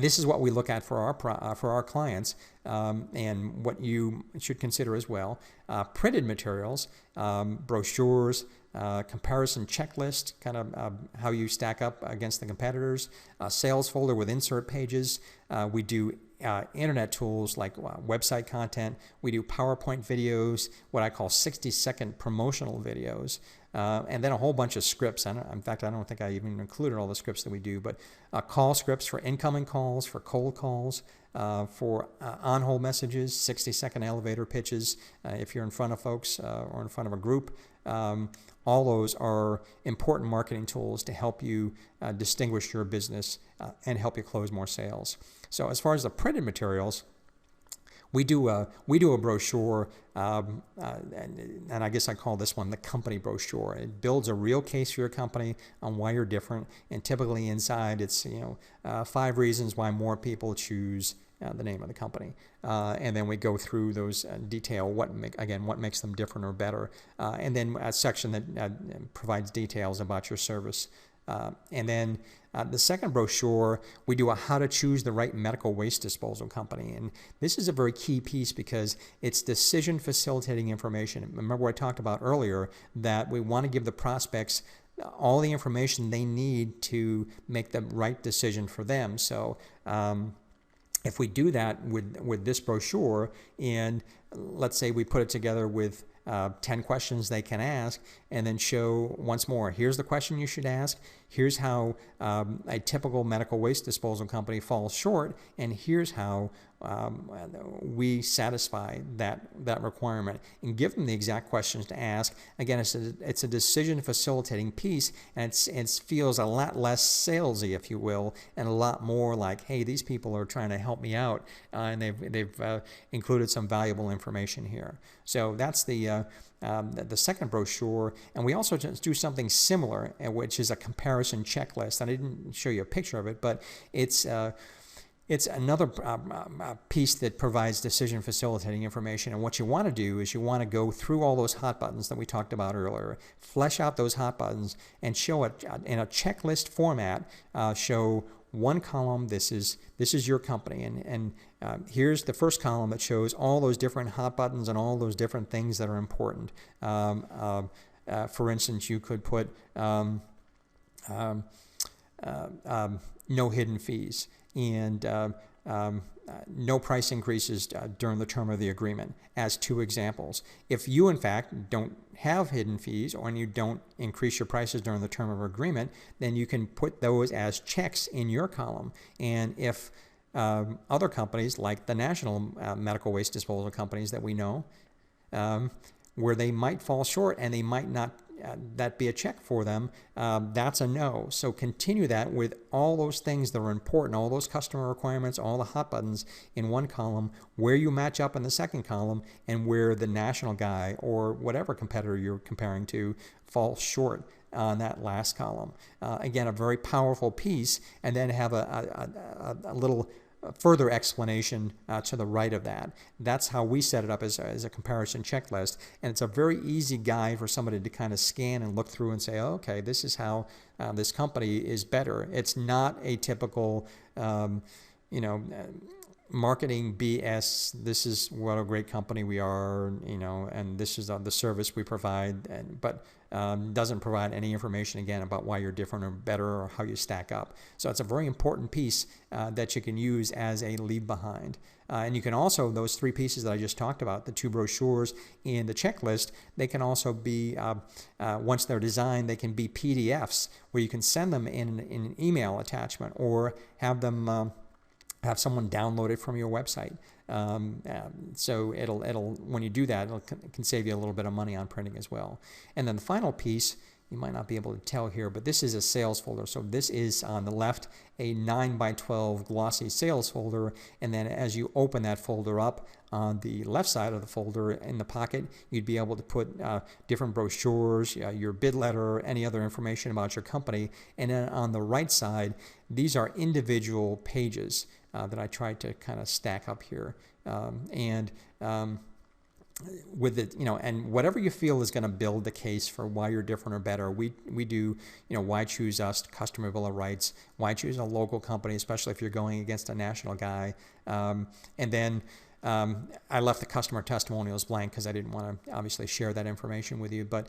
this is what we look at for our clients, and what you should consider as well. Printed materials, brochures, comparison checklist, kind of how you stack up against the competitors, a sales folder with insert pages. We do internet tools like website content. We do PowerPoint videos, what I call 60-second promotional videos, and then a whole bunch of scripts. In fact, I don't think I even included all the scripts that we do, but call scripts for incoming calls, for cold calls, for on-hold messages, 60-second elevator pitches if you're in front of folks or in front of a group. All those are important marketing tools to help you distinguish your business and help you close more sales. So as far as the printed materials, we do a brochure, and I guess I call this one the company brochure. It builds a real case for your company on why you're different, and typically inside it's 5 reasons why more people choose the name of the company, and then we go through those detail what makes them different or better, and then a section that provides details about your service. And then the second brochure, we do a how to choose the right medical waste disposal company. And this is a very key piece because it's decision facilitating information. Remember what I talked about earlier, that we want to give the prospects all the information they need to make the right decision for them. So if we do that with this brochure, and let's say we put it together with 10 questions they can ask, and then show once more, here's the question you should ask, here's how a typical medical waste disposal company falls short, and here's how we satisfy that requirement, and give them the exact questions to ask. Again, it's a decision facilitating piece, and it feels a lot less salesy, if you will, and a lot more like, hey, these people are trying to help me out, and they've included some valuable information here. So that's the second brochure. And we also just do something similar, which is a comparison checklist. And I didn't show you a picture of it, but it's another piece that provides decision facilitating information. And what you want to do is you want to go through all those hot buttons that we talked about earlier, flesh out those hot buttons, and show it in a checklist format. Show one column, this is your company, and here's the first column that shows all those different hot buttons and all those different things that are important. For instance, you could put no hidden fees, and no price increases during the term of the agreement as 2 examples. If you, in fact, don't have hidden fees, or you don't increase your prices during the term of agreement, then you can put those as checks in your column. And if other companies, like the national medical waste disposal companies that we know, where they might fall short and they might not that be a check for them, that's a no. So continue that with all those things that are important, all those customer requirements, all the hot buttons in one column, where you match up in the second column, and where the national guy or whatever competitor you're comparing to falls short on that last column. Again, a very powerful piece, and then have a little further explanation to the right of that. That's how we set it up as a comparison checklist, and it's a very easy guide for somebody to kind of scan and look through and say, oh, okay, this is how this company is better. It's not a typical, marketing BS. This is what a great company we are, and this is the service we provide, but doesn't provide any information again about why you're different or better or how you stack up. So it's a very important piece that you can use as a leave behind. And you can also, those 3 pieces that I just talked about, the 2 brochures and the checklist, they can also be, once they're designed, they can be PDFs where you can send them in an email attachment or have them have someone download it from your website. So it'll when you do that, it can save you a little bit of money on printing as well. And then the final piece, you might not be able to tell here, but this is a sales folder. So this is on the left a 9x12 glossy sales folder, and then as you open that folder up on the left side of the folder in the pocket, you'd be able to put different brochures, your bid letter, any other information about your company. And then on the right side, these are individual pages that I tried to kind of stack up here. With it, and whatever you feel is going to build the case for why you're different or better. We do, why choose us, customer bill of rights, why choose a local company, especially if you're going against a national guy. And then I left the customer testimonials blank because I didn't want to obviously share that information with you, but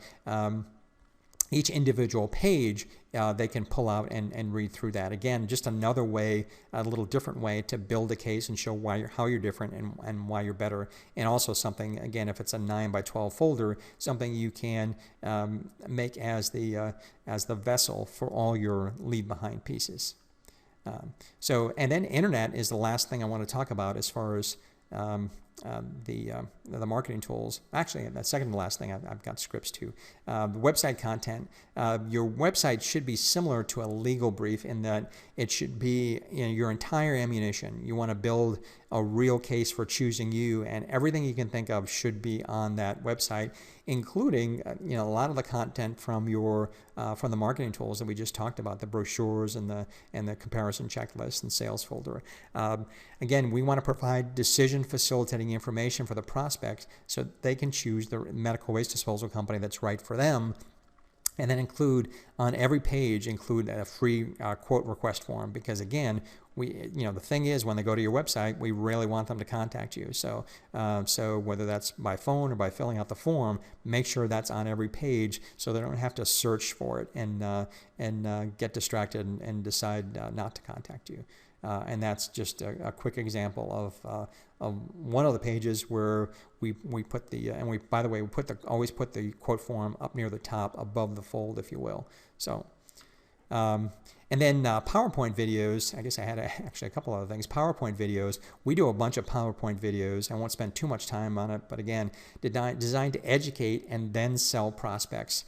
each individual page they can pull out and read through that. Again, just another way, a little different way to build a case and show how you're different and why you're better. And also something, again, if it's a 9x12 folder, something you can make as the vessel for all your leave behind pieces. And then internet is the last thing I want to talk about as far as the marketing tools. Actually, the second to last thing, I've got scripts too. The website content. Your website should be similar to a legal brief in that it should be your entire ammunition. You want to build a real case for choosing you, and everything you can think of should be on that website, including a lot of the content from the marketing tools that we just talked about, the brochures and the comparison checklist and sales folder. Again, we want to provide decision facilitating information for the prospect so they can choose the medical waste disposal company that's right for them. And then include on every page a free quote request form, because again, the thing is, when they go to your website, we really want them to contact you. So whether that's by phone or by filling out the form, make sure that's on every page so they don't have to search for it and get distracted and decide not to contact you. And that's just a quick example of one of the pages where we put the and we, by the way, always put the quote form up near the top above the fold, if you will. So and then PowerPoint videos. I guess I had actually a couple other things. PowerPoint videos. We do a bunch of PowerPoint videos. I won't spend too much time on it, but again, designed to educate and then sell prospects.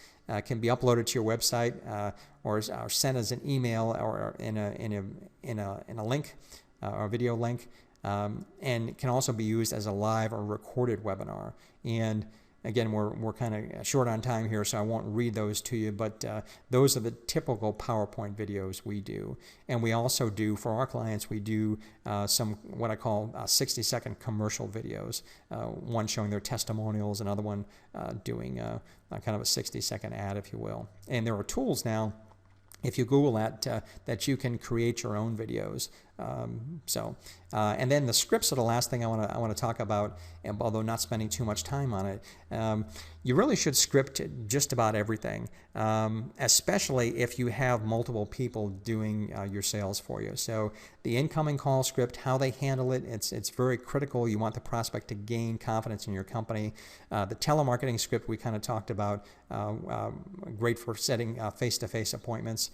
Can be uploaded to your website or sent as an email or in a link or a video link, and can also be used as a live or recorded webinar. And again, we're kind of short on time here, so I won't read those to you, but those are the typical PowerPoint videos we do. And we also do, for our clients, we do some what I call 60-second commercial videos, one showing their testimonials, another one doing kind of a 60-second ad, if you will. And there are tools now, if you Google that you can create your own videos. And then the scripts are the last thing I want to talk about, although not spending too much time on it. You really should script just about everything, especially if you have multiple people doing your sales for you. So the incoming call script, how they handle it, it's very critical. You want the prospect to gain confidence in your company. The telemarketing script we kind of talked about, great for setting face-to-face appointments.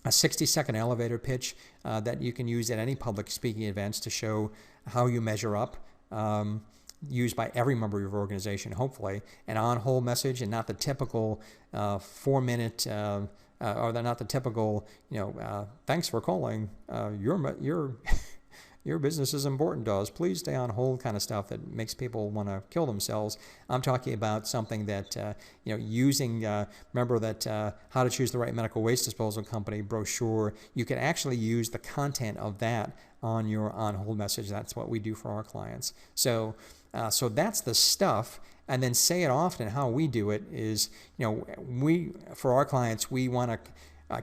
A 60-second elevator pitch that you can use at any public speaking events to show how you measure up, used by every member of your organization, hopefully. An on-hold message, and not the typical 4-minute, or not the typical, thanks for calling, your business is important to us, please stay on hold kind of stuff that makes people want to kill themselves. I'm talking about something that, using, remember that How to Choose the Right Medical Waste Disposal Company brochure, you can actually use the content of that on your on-hold message. That's what we do for our clients. So that's the stuff. And then say it often. How we do it is, for our clients, we want to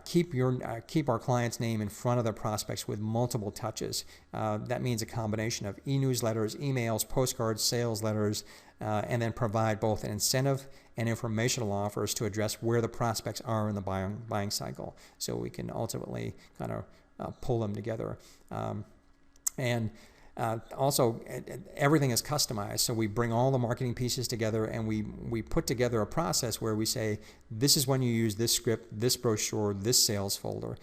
keep our client's name in front of their prospects with multiple touches. That means a combination of e-newsletters, emails, postcards, sales letters, and then provide both an incentive and informational offers to address where the prospects are in the buying cycle, so we can ultimately kind of pull them together. Also, everything is customized, so we bring all the marketing pieces together, and we put together a process where we say, this is when you use this script, this brochure, this sales folder.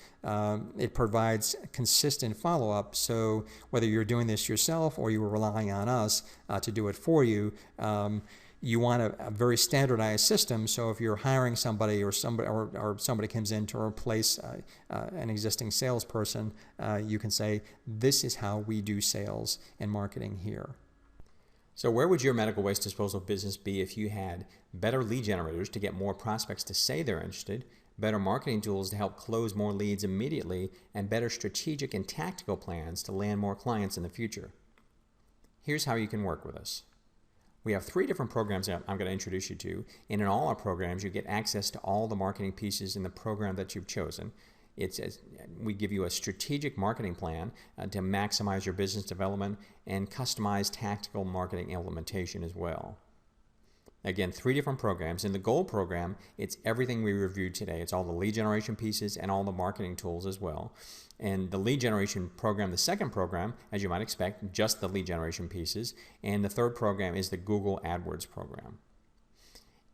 It provides consistent follow-up, so whether you're doing this yourself or you were relying on us to do it for you, you want a very standardized system, so if you're hiring somebody or somebody comes in to replace an existing salesperson, you can say, this is how we do sales and marketing here. So where would your medical waste disposal business be if you had better lead generators to get more prospects to say they're interested, better marketing tools to help close more leads immediately, and better strategic and tactical plans to land more clients in the future? Here's how you can work with us. We have 3 different programs that I'm going to introduce you to, and in all our programs you get access to all the marketing pieces in the program that you've chosen. We give you a strategic marketing plan to maximize your business development and customized tactical marketing implementation as well. Again, 3 different programs. In the Gold program, it's everything we reviewed today. It's all the lead generation pieces and all the marketing tools as well. And the lead generation program, the second program, as you might expect, just the lead generation pieces. And the third program is the Google AdWords program.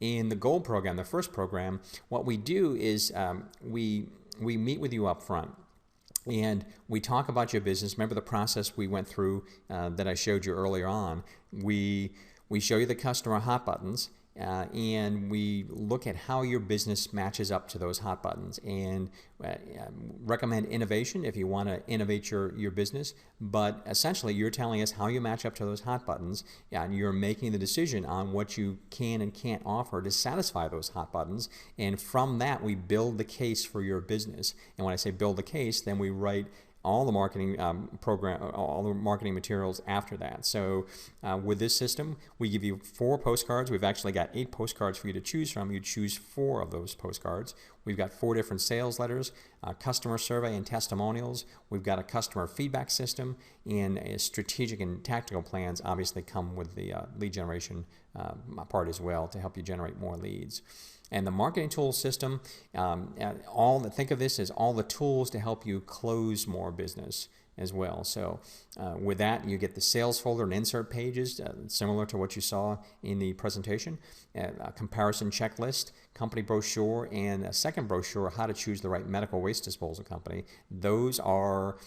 In the Gold program, the first program, what we do is we meet with you up front. And we talk about your business. Remember the process we went through that I showed you earlier on. We show you the customer hot buttons, and we look at how your business matches up to those hot buttons, and recommend innovation if you want to innovate your business. But essentially, you're telling us how you match up to those hot buttons, and you're making the decision on what you can and can't offer to satisfy those hot buttons. And from that, we build the case for your business. And when I say build the case, then we write all the marketing all the marketing materials after that. So with this system, we give you 4 postcards. We've actually got 8 postcards for you to choose from. You choose 4 of those postcards. We've got 4 different sales letters, customer survey and testimonials. We've got a customer feedback system, and strategic and tactical plans obviously come with the lead generation part as well to help you generate more leads. And the marketing tool system, think of this as all the tools to help you close more business as well. So with that, you get the sales folder and insert pages, similar to what you saw in the presentation, a comparison checklist, company brochure, and a second brochure, how to choose the right medical waste disposal company. Those are,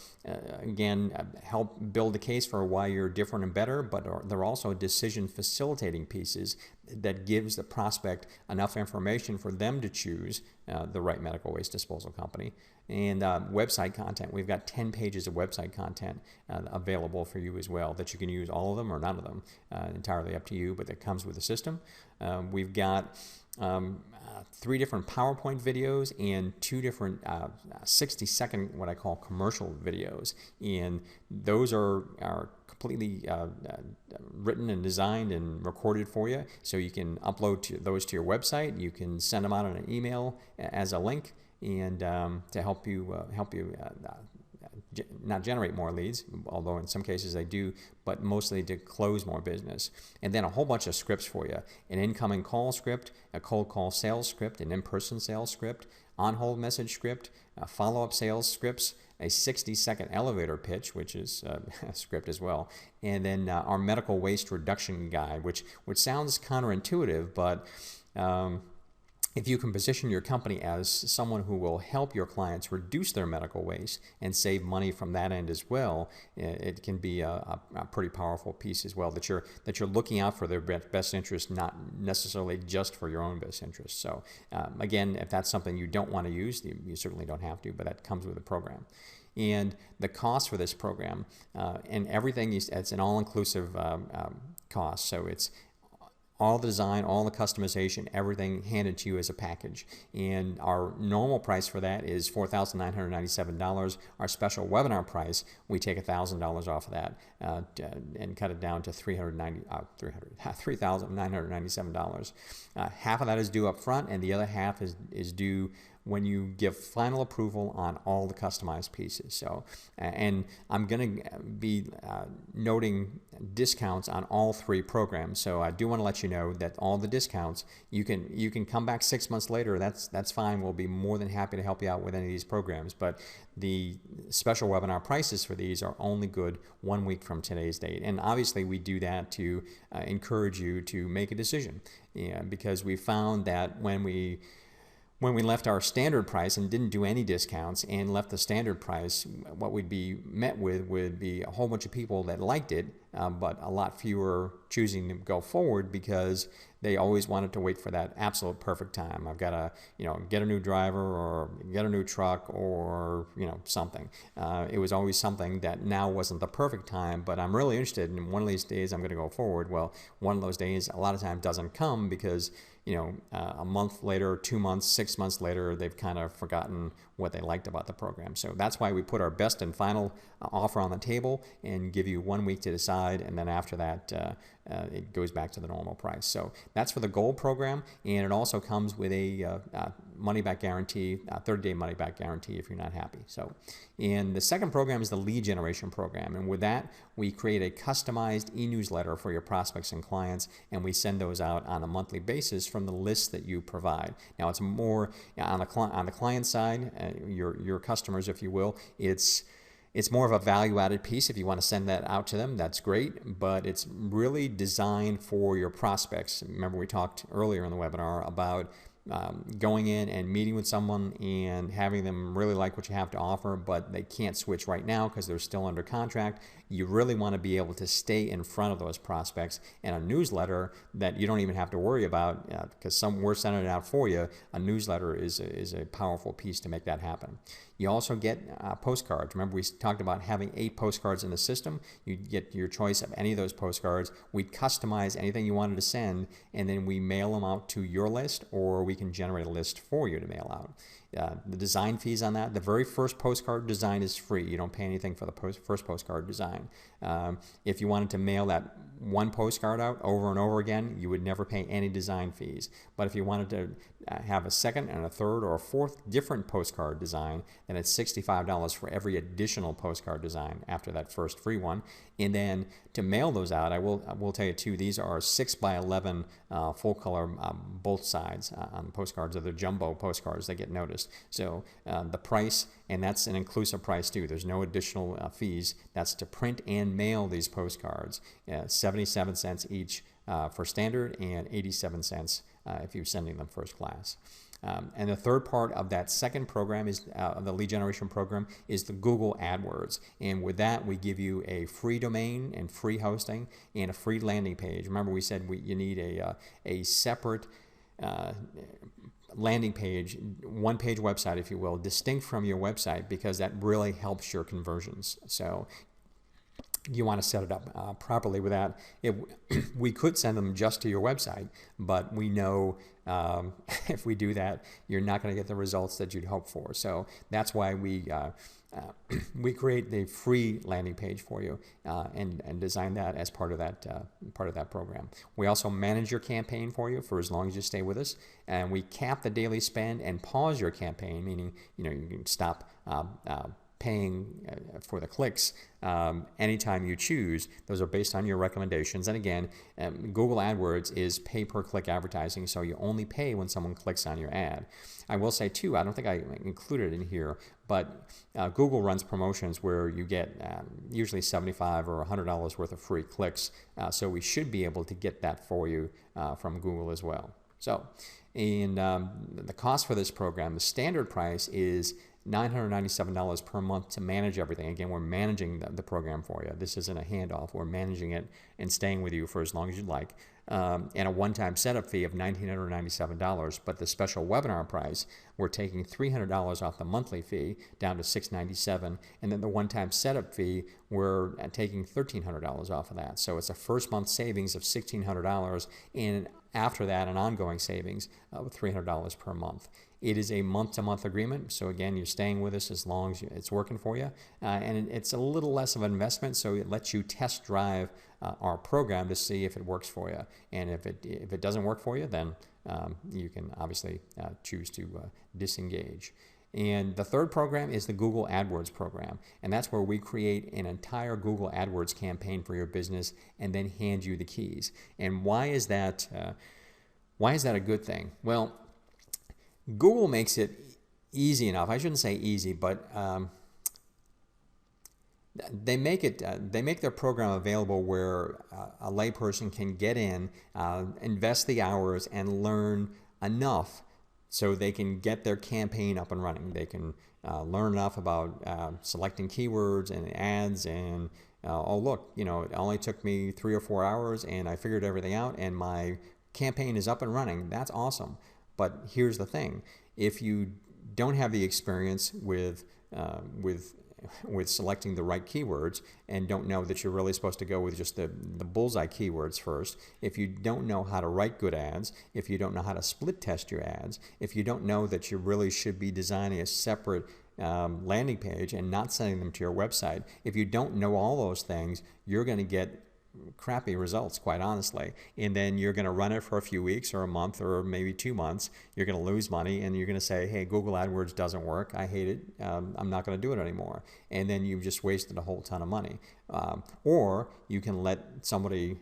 again, help build a case for why you're different and better, but they're also decision facilitating pieces that gives the prospect enough information for them to choose the right medical waste disposal company. And website content. We've got 10 pages of website content available for you as well, that you can use all of them or none of them, entirely up to you, but that comes with the system. We've got 3 different PowerPoint videos and 2 different 60-second, what I call commercial videos. And those are completely written and designed and recorded for you, so you can upload those to your website. You can send them out on an email as a link, and to help you not generate more leads, although in some cases they do, but mostly to close more business. And then a whole bunch of scripts for you: an incoming call script, a cold call sales script, an in-person sales script, on-hold message script, follow-up sales scripts, a 60-second elevator pitch, which is a script as well, and then our medical waste reduction guide, which sounds counterintuitive, but if you can position your company as someone who will help your clients reduce their medical waste and save money from that end as well, it can be a pretty powerful piece as well, that you're looking out for their best interest, not necessarily just for your own best interest. So again, if that's something you don't want to use, you certainly don't have to, but that comes with the program. And the cost for this program and everything, it's an all-inclusive cost. So it's all the design, all the customization, everything handed to you as a package. And our normal price for that is $4,997. Our special webinar price, we take $1,000 off of that and cut it down to $3,997. Half of that is due up front, and the other half is due when you give final approval on all the customized pieces. So, and I'm going to be noting discounts on all 3 programs. So I do want to let you know that all the discounts, you can come back 6 months later. That's fine. We'll be more than happy to help you out with any of these programs. But the special webinar prices for these are only good 1 week from today's date. And obviously we do that to encourage you to make a decision. Yeah, because we found that when we left our standard price and didn't do any discounts and left the standard price, what we'd be met with would be a whole bunch of people that liked it, but a lot fewer choosing to go forward because they always wanted to wait for that absolute perfect time. I've got to, get a new driver or get a new truck or, something. It was always something that now wasn't the perfect time, but I'm really interested in one of these days I'm going to go forward. Well, one of those days a lot of times doesn't come because a month later, 2 months, 6 months later, they've kind of forgotten what they liked about the program. So that's why we put our best and final offer on the table and give you 1 week to decide, and then after that, it goes back to the normal price. So that's for the Gold program, and it also comes with a money-back guarantee, 30-day money-back guarantee if you're not happy. So, and the second program is the lead generation program, and with that, we create a customized e-newsletter for your prospects and clients, and we send those out on a monthly basis from the list that you provide. Now, it's more on the client side, your customers, if you will. It's more of a value-added piece. If you want to send that out to them, that's great, but it's really designed for your prospects. Remember, we talked earlier in the webinar about going in and meeting with someone and having them really like what you have to offer, but they can't switch right now because they're still under contract. You really want to be able to stay in front of those prospects, and a newsletter that you don't even have to worry about because we're sending it out for you. A newsletter is a powerful piece to make that happen. You also get postcards. Remember, we talked about having 8 postcards in the system. You get your choice of any of those postcards. We customize anything you wanted to send, and then we mail them out to your list, or we can generate a list for you to mail out. The design fees on that, the very first postcard design is free. You don't pay anything for the first postcard design. If you wanted to mail that one postcard out over and over again, you would never pay any design fees. But if you wanted to have a second and a third or a fourth different postcard design, then it's $65 for every additional postcard design after that first free one. And then to mail those out, I will tell you too, these are 6x11 full color both sides on the postcards. Are the jumbo postcards that get noticed. So the price, and that's an inclusive price too. There's no additional fees. That's to print and mail these postcards. 77 cents each for standard and 87 cents if you're sending them first class. And the third part of that second program is the lead generation program is the Google AdWords. And with that, we give you a free domain and free hosting and a free landing page. Remember, we said you need a separate landing page, one-page website, if you will, distinct from your website, because that really helps your conversions. So you want to set it up properly with that. We could send them just to your website, but we know if we do that, you're not going to get the results that you'd hope for. So that's why we create the free landing page for you and design that as part of that program. We also manage your campaign for you for as long as you stay with us, and we cap the daily spend and pause your campaign, meaning you can stop paying for the clicks anytime you choose. Those are based on your recommendations. And again, Google AdWords is pay-per-click advertising, so you only pay when someone clicks on your ad. I will say too, I don't think I included it in here, but Google runs promotions where you get usually $75 or $100 worth of free clicks, so we should be able to get that for you from Google as well. So, and the cost for this program, the standard price is $997 per month to manage everything. Again, we're managing the program for you. This isn't a handoff. We're managing it and staying with you for as long as you'd like. And a one-time setup fee of $1,997. But the special webinar price, we're taking $300 off the monthly fee down to $697. And then the one-time setup fee, we're taking $1,300 off of that. So it's a first month savings of $1,600, and after that, an ongoing savings of $300 per month. It is a month-to-month agreement, so again, you're staying with us as long as it's working for you, and it's a little less of an investment, so it lets you test drive our program to see if it works for you. And if it doesn't work for you, then you can obviously choose to disengage. And the third program is the Google AdWords program, and that's where we create an entire Google AdWords campaign for your business and then hand you the keys. And why is that a good thing? Well, Google makes it easy enough. I shouldn't say easy, but they make their program available where a layperson can get in, invest the hours, and learn enough so they can get their campaign up and running. They can learn enough about selecting keywords and ads, and oh look, it only took me 3 or 4 hours and I figured everything out and my campaign is up and running. That's awesome. But here's the thing: if you don't have the experience with selecting the right keywords and don't know that you're really supposed to go with just the bullseye keywords first, if you don't know how to write good ads, if you don't know how to split test your ads, if you don't know that you really should be designing a separate landing page and not sending them to your website, if you don't know all those things, you're going to get crappy results, quite honestly. And then you're going to run it for a few weeks or a month or maybe 2 months. You're going to lose money and you're going to say, hey, Google AdWords doesn't work. I hate it. I'm not going to do it anymore. And then you've just wasted a whole ton of money. Or you can let somebody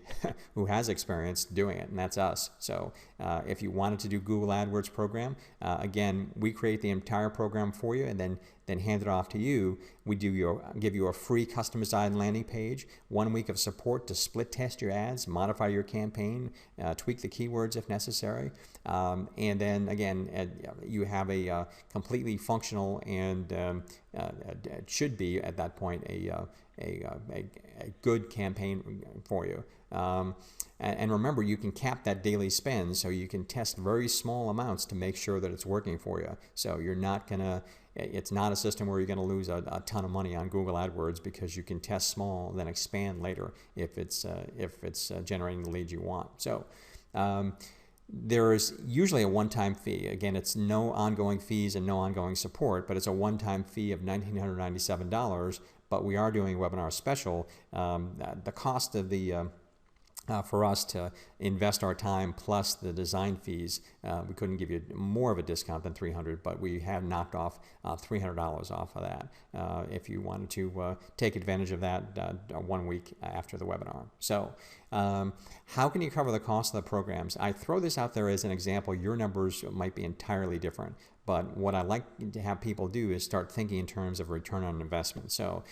who has experience doing it, and that's us. So if you wanted to do Google AdWords program, again, we create the entire program for you and then hand it off to you. We give you a free custom designed landing page, 1 week of support to split test your ads, modify your campaign, tweak the keywords if necessary, and then again, you have a completely functional and it should be at that point a good campaign for you. And remember, you can cap that daily spend, so you can test very small amounts to make sure that it's working for you. So you're not gonna, it's not a system where you're gonna lose a ton of money on Google AdWords, because you can test small, then expand later if it's generating the leads you want. So there is usually a one-time fee. Again, it's no ongoing fees and no ongoing support, but it's a one-time fee of $1,997. But we are doing a webinar special. The cost of the for us to invest our time plus the design fees, we couldn't give you more of a discount than $300, but we have knocked off $300 off of that if you wanted to take advantage of that 1 week after the webinar. So how can you cover the cost of the programs? I throw this out there as an example. Your numbers might be entirely different. But what I like to have people do is start thinking in terms of return on investment. So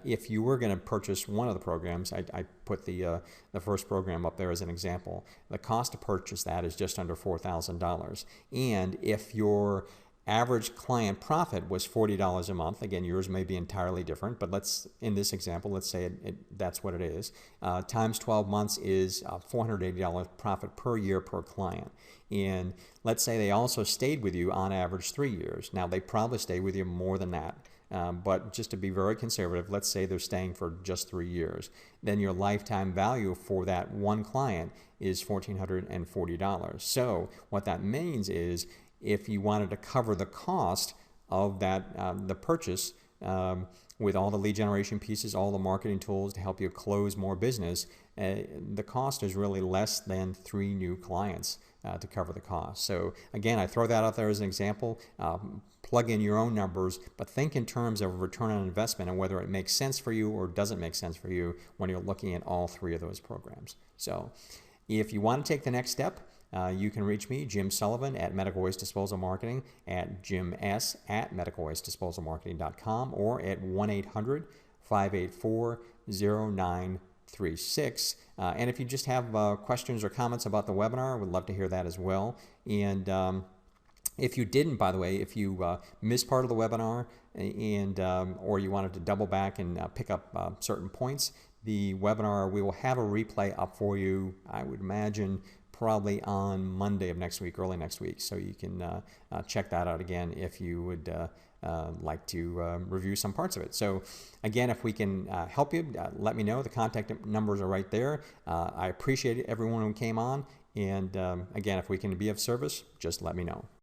if you were going to purchase one of the programs, I put the first program up there as an example. The cost to purchase that is just under $4,000. And if your average client profit was $40 a month, again, yours may be entirely different, but in this example, let's say that's what it is, times 12 months is $480 profit per year per client. And let's say they also stayed with you on average 3 years. Now, they probably stay with you more than that. But just to be very conservative, let's say they're staying for just 3 years. Then your lifetime value for that one client is $1,440. So what that means is, if you wanted to cover the cost of that, the purchase, with all the lead generation pieces, all the marketing tools to help you close more business, the cost is really less than 3 new clients to cover the cost. So again, I throw that out there as an example. Plug in your own numbers, but think in terms of return on investment and whether it makes sense for you or doesn't make sense for you when you're looking at all 3 of those programs. So if you want to take the next step, you can reach me, Jim Sullivan, at Medical Waste Disposal Marketing, at jims@medicalwastedisposalmarketing.com, or at 1-800-584-0936. And if you just have questions or comments about the webinar, we'd love to hear that as well. And if you didn't, by the way, if you missed part of the webinar and or you wanted to double back and pick up certain points, the webinar, we will have a replay up for you, I would imagine, probably on Monday of next week, early next week. So you can check that out again if you would like to review some parts of it. So again, if we can help you, let me know. The contact numbers are right there. I appreciate everyone who came on. And again, if we can be of service, just let me know.